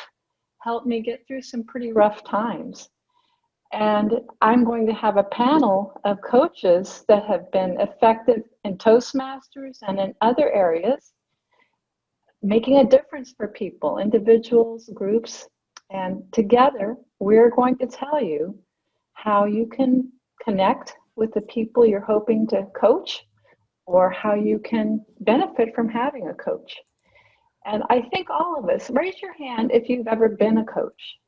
helped me get through some pretty rough times. And I'm going to have a panel of coaches that have been effective in Toastmasters and in other areas, making a difference for people, individuals, groups. And together, we're going to tell you how you can connect with the people you're hoping to coach, or how you can benefit from having a coach. And I think all of us, raise your hand if you've ever been a coach.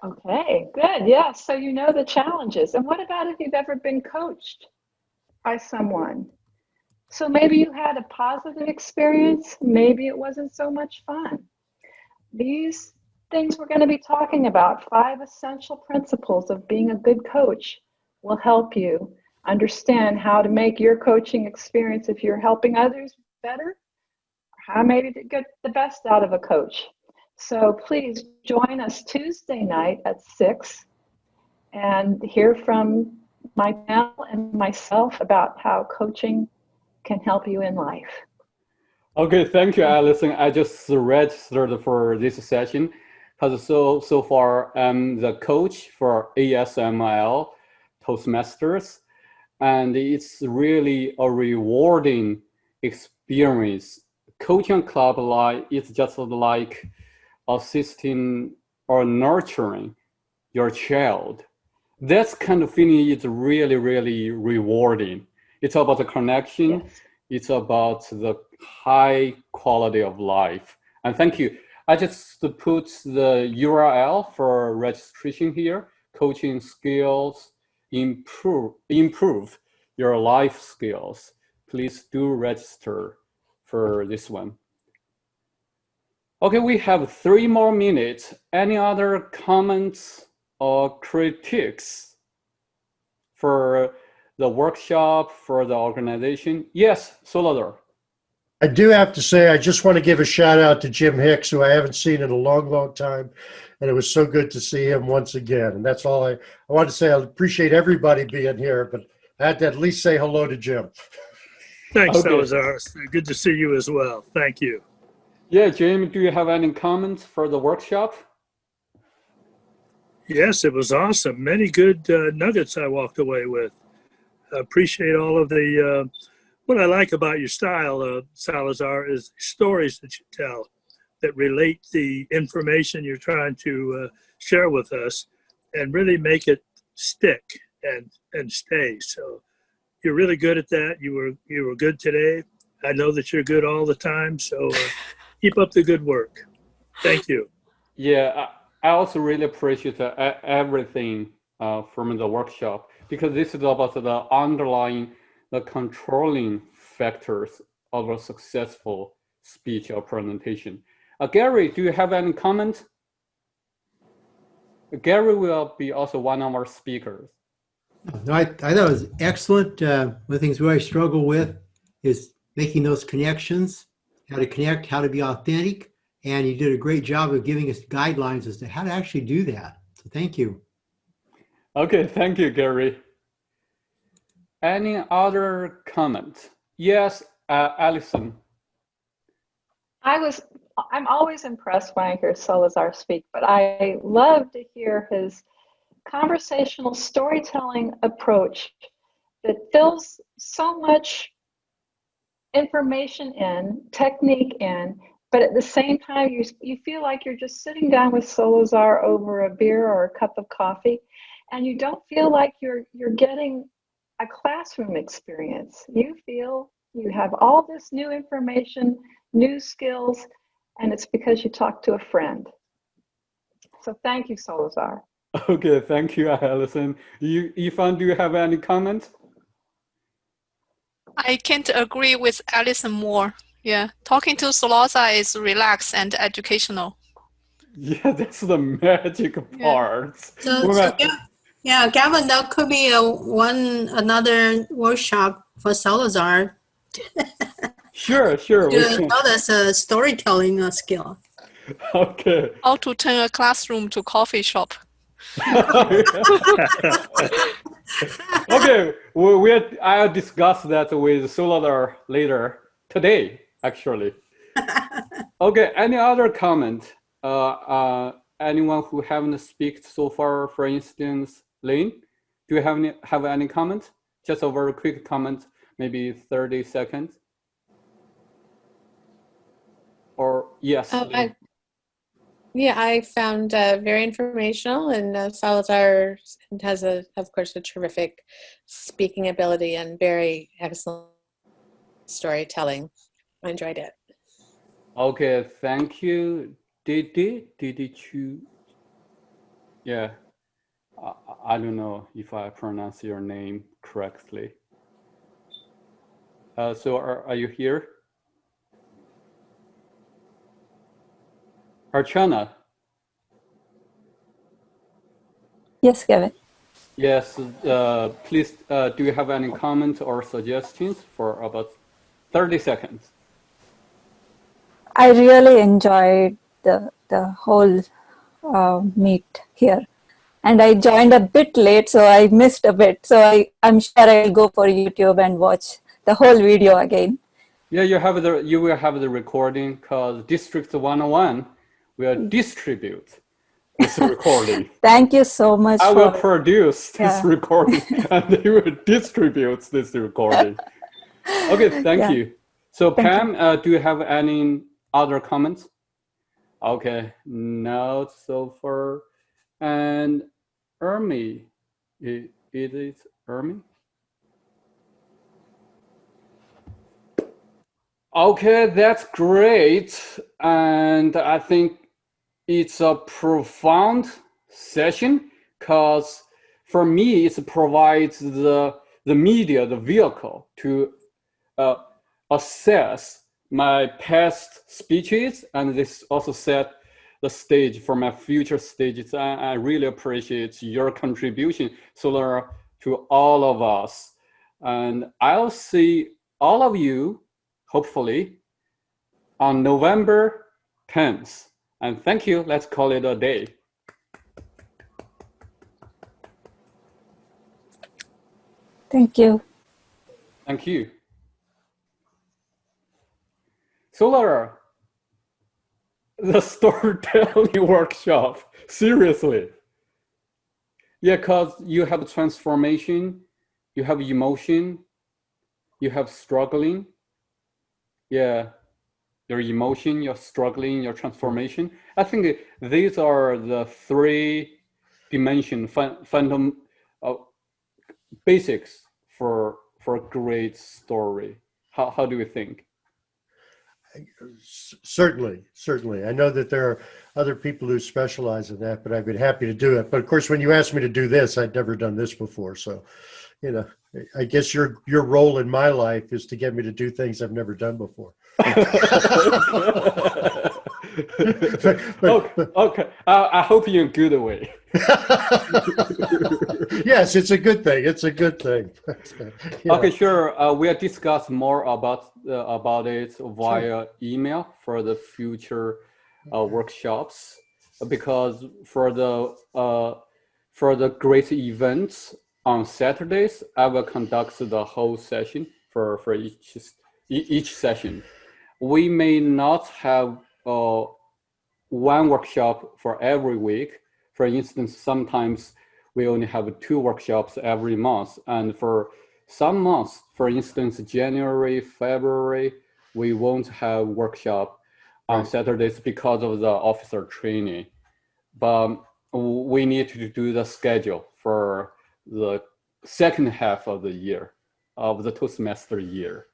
Okay, good. Yeah, so you know the challenges. And what about if you've ever been coached by someone? So maybe you had a positive experience, maybe it wasn't so much fun. These things we're going to be talking about, 5 essential principles of being a good coach, will help you understand how to make your coaching experience, if you're helping others, better, how maybe to get the best out of a coach. So please join us Tuesday night at 6 and hear from my panel and myself about how coaching can help you in life. Okay, thank you, Alison. I just registered for this session because so far I'm the coach for ASML Toastmasters, and it's really a rewarding experience. Coaching club life is just like assisting or nurturing your child. That kind of feeling is really, really rewarding. It's about the connection. Yes. It's about the high quality of life. And thank you. I just put the URL for registration here. Coaching skills, improve your life skills. Please do register for this one. Okay, we have 3 more minutes. Any other comments or critiques for the workshop, for the organization? Yes, Solador. I do have to say, I just want to give a shout out to Jim Hicks, who I haven't seen in a long, long time. And it was so good to see him once again. And that's all I want to say. I appreciate everybody being here, but I had to at least say hello to Jim. Thanks, Okay. Salazar. Good to see you as well. Thank you. Yeah, Jamie, do you have any comments for the workshop? Yes, it was awesome. Many good nuggets I walked away with. I appreciate all of the, what I like about your style, Salazar, is stories that you tell that relate the information you're trying to share with us and really make it stick and stay. So you're really good at that. You were good today. I know that you're good all the time. So keep up the good work. Thank you. Yeah, I also really appreciate everything from the workshop, because this is about the underlying, the controlling factors of a successful speech or presentation. Gary, do you have any comment? Gary will be also one of our speakers. No, I thought it was excellent. One of the things we always struggle with is making those connections, how to connect, how to be authentic. And you did a great job of giving us guidelines as to how to actually do that. So thank you. Okay, thank you, Gary. Any other comment? Yes, Alison. I'm always impressed when I hear Salazar speak, but I love to hear his conversational storytelling approach that fills so much information in, technique in, but at the same time, you feel like you're just sitting down with Salazar over a beer or a cup of coffee, and you don't feel like you're getting a classroom experience. You feel you have all this new information, new skills, and it's because you talk to a friend. So thank you, Salazar. Okay, thank you, Alison. Yifan, do you have any comment? I can't agree with Alison more. Yeah, talking to Salazar is relaxed and educational. Yeah, that's the magic part. Yeah, Gavin, that could be another workshop for Salazar. Sure. To taught us a storytelling skill. Okay. How to turn a classroom to coffee shop. Okay, I'll discuss that with Solar later today, actually. Okay, any other comment? Anyone who haven't speak so far, for instance, Lane, do you have any comment? Just a very quick comment, maybe 30 seconds. Or yes. I found very informational, and Salazar has, of course, a terrific speaking ability and very excellent storytelling. I enjoyed it. Okay, thank you. Did you? Yeah, I don't know if I pronounce your name correctly. So are you here? Archana? Yes, Kevin. Yes, please, do you have any comments or suggestions for about 30 seconds? I really enjoyed the whole meet here. And I joined a bit late, so I missed a bit. So I'm sure I'll go for YouTube and watch the whole video again. Yeah, you will have the recording, because District 101 will distribute this recording. Thank you so much. I will produce this recording and they will distribute this recording. Okay, thank you. So Pam, do you have any other comments? Okay, no so far. And Ermi, is it Ermi? Okay, that's great. And I think it's a profound session, because for me, it provides the media, the vehicle to assess my past speeches, and this also set the stage for my future stages. I really appreciate your contribution, Solar, to all of us. And I'll see all of you, hopefully, on November 10th. And thank you. Let's call it a day. Thank you. Thank you. Solar, the storytelling workshop, seriously. Yeah, because you have transformation, you have emotion, you have struggling. Yeah, your emotion, your struggling, your transformation. I think these are the three dimension basics for a great story. How do you think? Certainly. I know that there are other people who specialize in that, but I've been happy to do it. But of course, when you asked me to do this, I'd never done this before. So, you know, I guess your role in my life is to get me to do things I've never done before. Okay. I hope in a good way. Yes, it's a good thing. It's a good thing. Okay, sure. We'll discuss more about it via email for the future workshops, because for the great events on Saturdays, I will conduct the whole session for each session. We may not have one workshop for every week. For instance, sometimes we only have 2 workshops every month. And for some months, for instance, January, February, we won't have workshop on Saturdays because of the officer training. But we need to do the schedule for the second half of the year, of the Toastmaster year.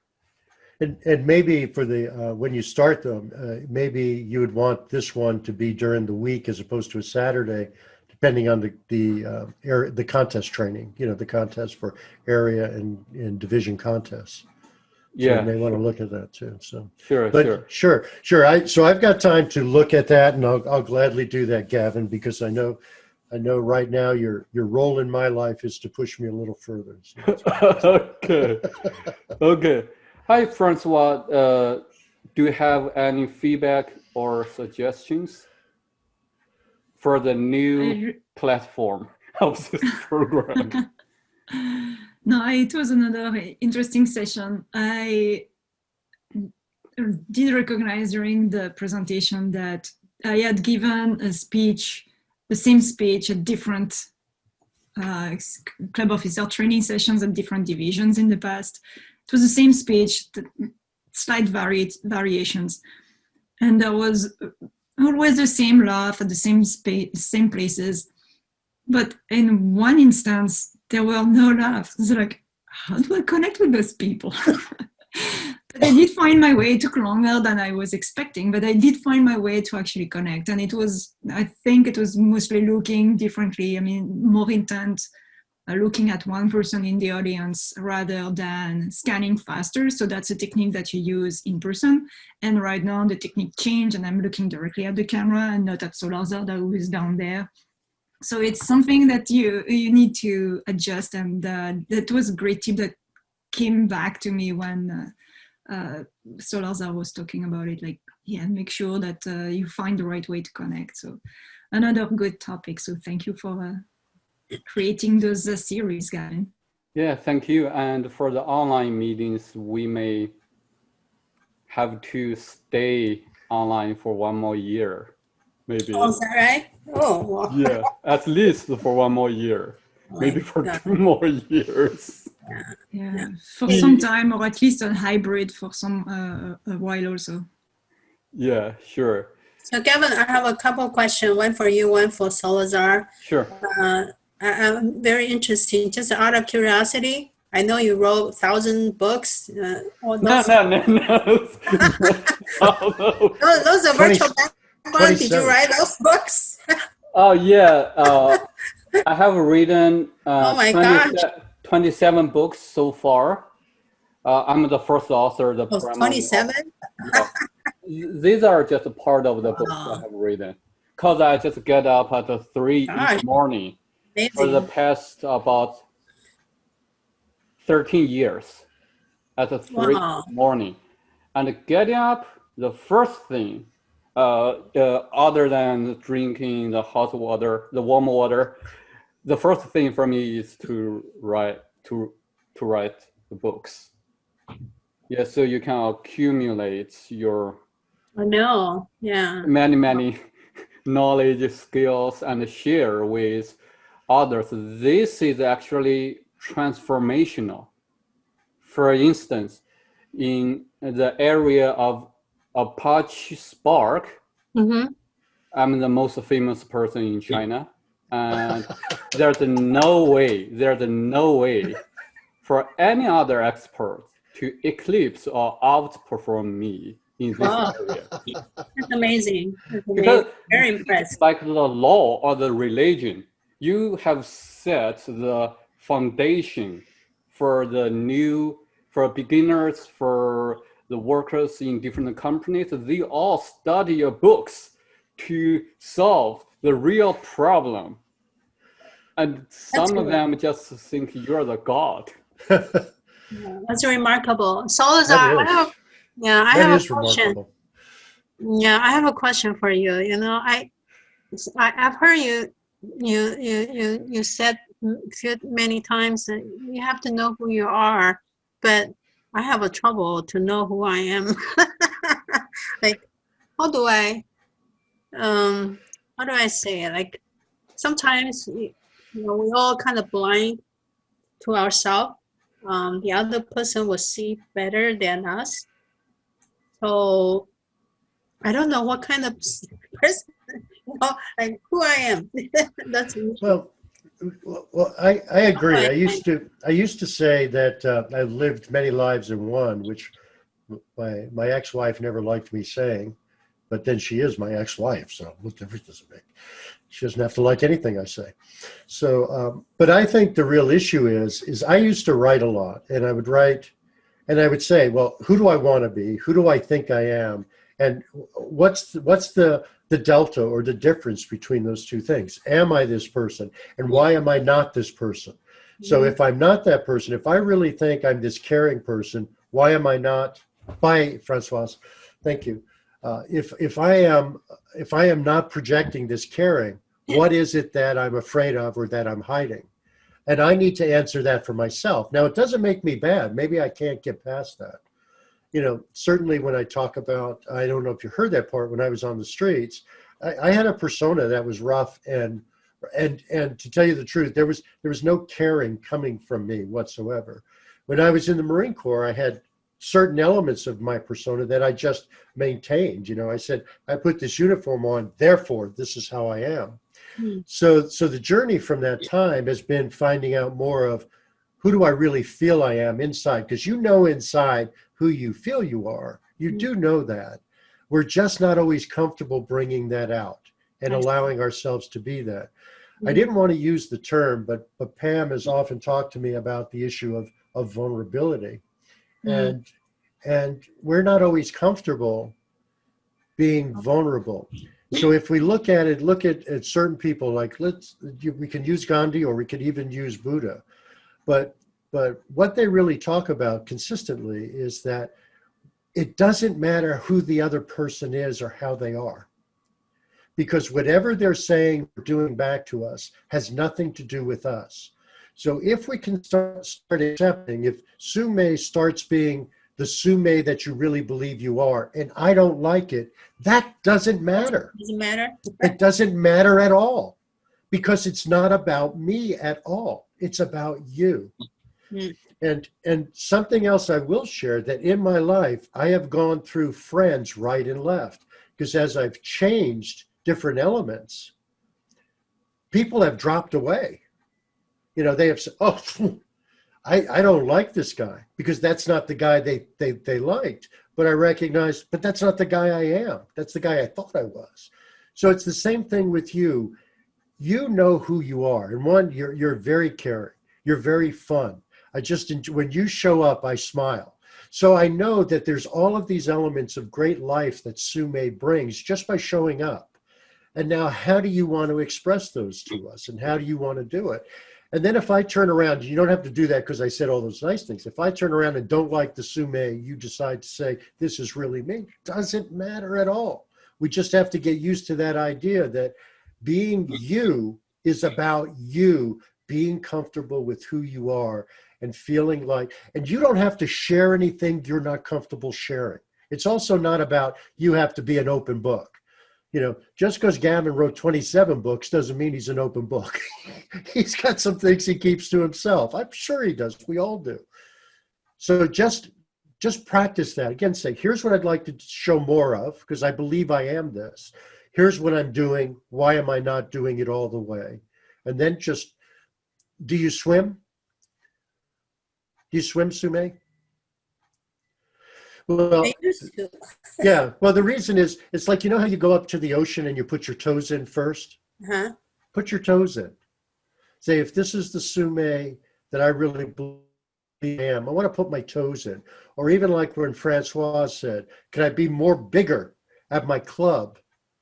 And maybe for the when you start them, maybe you would want this one to be during the week as opposed to a Saturday, depending on the contest training. You know, the contest for area and division contests. So you may want to look at that too. So sure. So I've got time to look at that, and I'll gladly do that, Gavin, because I know right now your role in my life is to push me a little further. So Okay. Hi, Francois. Do you have any feedback or suggestions for the new platform of this program. No, it was another interesting session. I did recognize during the presentation that I had given a speech, the same speech at different club officer training sessions at different divisions in the past. It was the same speech, slight variations. And there was always the same laugh at the same places. But in one instance, there were no laughs. It's like, how do I connect with those people? But I did find my way. It took longer than I was expecting, but I did find my way to actually connect. And it was, I think it was mostly looking differently. I mean, more intent, looking at one person in the audience rather than scanning faster. So that's a technique that you use in person. And right now the technique changed and I'm looking directly at the camera and not at Salazar who is down there. So it's something that you need to adjust. And that was a great tip that came back to me when Salazar was talking about it, like, yeah, make sure that you find the right way to connect. So another good topic. So thank you for creating those series, Gavin. Yeah, thank you. And for the online meetings, we may have to stay online for one more year, maybe. Oh, is that right? Oh, well. Yeah, at least for one more year, maybe for 2 more years. Yeah, for some time, or at least a hybrid for some a while also. Yeah, sure. So Gavin, I have a couple of questions, one for you, one for Salazar. Sure. I'm very interested, just out of curiosity. I know you wrote 1,000 books. No. Those are virtual background. Did you write those books? Oh, yeah. I have written oh my gosh. 27 books so far. I'm the first author. 27? These are just a part of the books I have written. Because I just get up at 3 each morning. Amazing. For the past about 13 years at 3 in the morning. And getting up, the first thing, other than drinking the hot water, the warm water, the first thing for me is to write the books. Yeah, so you can accumulate your many knowledge, skills, and share with others. This is actually transformational. For instance, in the area of Apache Spark, I'm the most famous person in China, and there's no way for any other expert to eclipse or outperform me in this area. That's amazing. Because very impressed. Like the law or the religion, you have set the foundation for for beginners, for the workers in different companies. They all study your books to solve the real problem. And some of them just think you're the god. That's remarkable. Salazar, I have a question. Remarkable. Yeah, I have a question for you. You know, I've heard you said many times that you have to know who you are, but I have a trouble to know who I am. Like, how do I say it? Like, sometimes we all kind of blind to ourselves. The other person will see better than us. So I don't know what kind of person, like who I am. That's well, I agree. I used to say that I lived many lives in one, which my ex-wife never liked me saying, but then she is my ex-wife, so what difference does it make? She doesn't have to like anything I say. So, but I think the real issue is I used to write a lot, and I would write, and I would say, well, who do I want to be? Who do I think I am? And what's the delta or the difference between those two things? Am I this person? And why am I not this person? So if I'm not that person, if I really think I'm this caring person, why am I not? Bye, Francoise. Thank you. If I am not projecting this caring, What is it that I'm afraid of or that I'm hiding? And I need to answer that for myself. Now, it doesn't make me bad. Maybe I can't get past that. You know, certainly when I talk about, I don't know if you heard that part, when I was on the streets, I had a persona that was rough, and to tell you the truth, there was no caring coming from me whatsoever. When I was in the Marine Corps, I had certain elements of my persona that I just maintained. You know, I said, I put this uniform on, therefore this is how I am. So the journey from that time has been finding out more of who do I really feel I am inside, because you know inside who you feel you are. You do know that. We're just not always comfortable bringing that out and allowing ourselves to be that. I didn't want to use the term, but Pam has often talked to me about the issue of vulnerability. And we're not always comfortable being vulnerable. So if we look at certain people, like we can use Gandhi, or we could even use Buddha, but what they really talk about consistently is that it doesn't matter who the other person is or how they are, because whatever they're saying or doing back to us has nothing to do with us. So if we can start accepting, if Sume starts being the Sume that you really believe you are, and I don't like it, that doesn't matter. Doesn't matter. It doesn't matter at all, because it's not about me at all. It's about you. And something else I will share, that in my life, I have gone through friends right and left, because as I've changed different elements, people have dropped away. You know, they have said, oh, I don't like this guy, because that's not the guy they liked. But I recognize, but that's not the guy I am. That's the guy I thought I was. So it's the same thing with you. You know who you are. And one, you're very caring. You're very fun. When you show up, I smile. So I know that there's all of these elements of great life that Sume brings just by showing up. And now, how do you want to express those to us? And how do you want to do it? And then if I turn around, you don't have to do that because I said all those nice things. If I turn around and don't like the Sume, you decide to say, this is really me. Doesn't matter at all. We just have to get used to that idea that being you is about you being comfortable with who you are and feeling like, and you don't have to share anything you're not comfortable sharing. It's also not about you have to be an open book. You know, just because Gavin wrote 27 books doesn't mean he's an open book. He's got some things he keeps to himself. I'm sure he does. We all do. So just practice that. Again, say, here's what I'd like to show more of, because I believe I am this. Here's what I'm doing. Why am I not doing it all the way? And then just, do you swim? Do you swim, Sume? Well, I used to. yeah. Well, the reason is, it's like, you know how you go up to the ocean and you put your toes in first? Put your toes in. Say, if this is the Sume that I really believe I am, I want to put my toes in. Or even like when Francois said, can I be more bigger at my club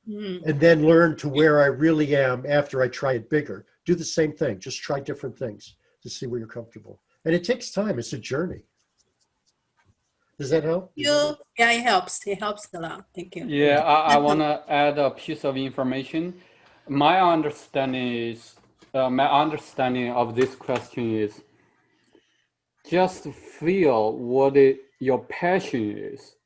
and then learn to where I really am after I try it bigger? Do the same thing. Just try different things to see where you're comfortable. And it takes time. It's a journey. Does that help? Yeah, it helps. It helps a lot. Thank you. Yeah, I want to add a piece of information. My understanding of this question is just feel what your passion is.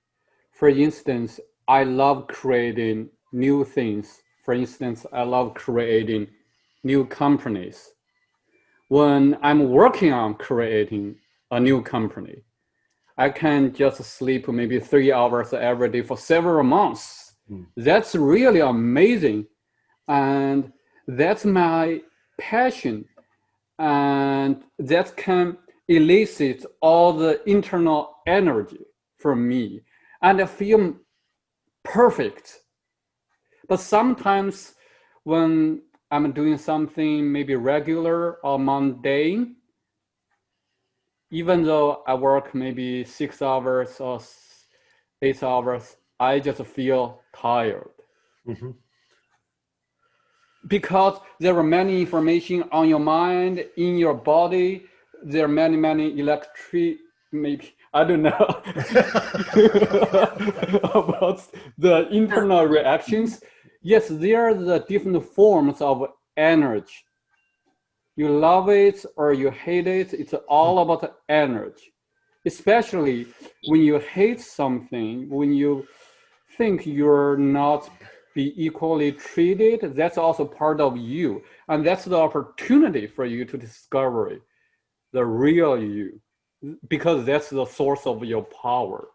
For instance, I love creating new things. For instance, I love creating new companies. When I'm working on creating a new company, I can just sleep maybe 3 hours every day for several months. That's really amazing. And that's my passion. And that can elicit all the internal energy from me. And I feel perfect. But sometimes when I'm doing something maybe regular or mundane, even though I work maybe 6 hours or 8 hours, I just feel tired. Because there are many information on your mind, in your body. There are many maybe, I don't know, about the internal reactions. Yes, there are the different forms of energy. You love it or you hate it, it's all about energy. Especially when you hate something, when you think you're not be equally treated, that's also part of you. And that's the opportunity for you to discover the real you, because that's the source of your power.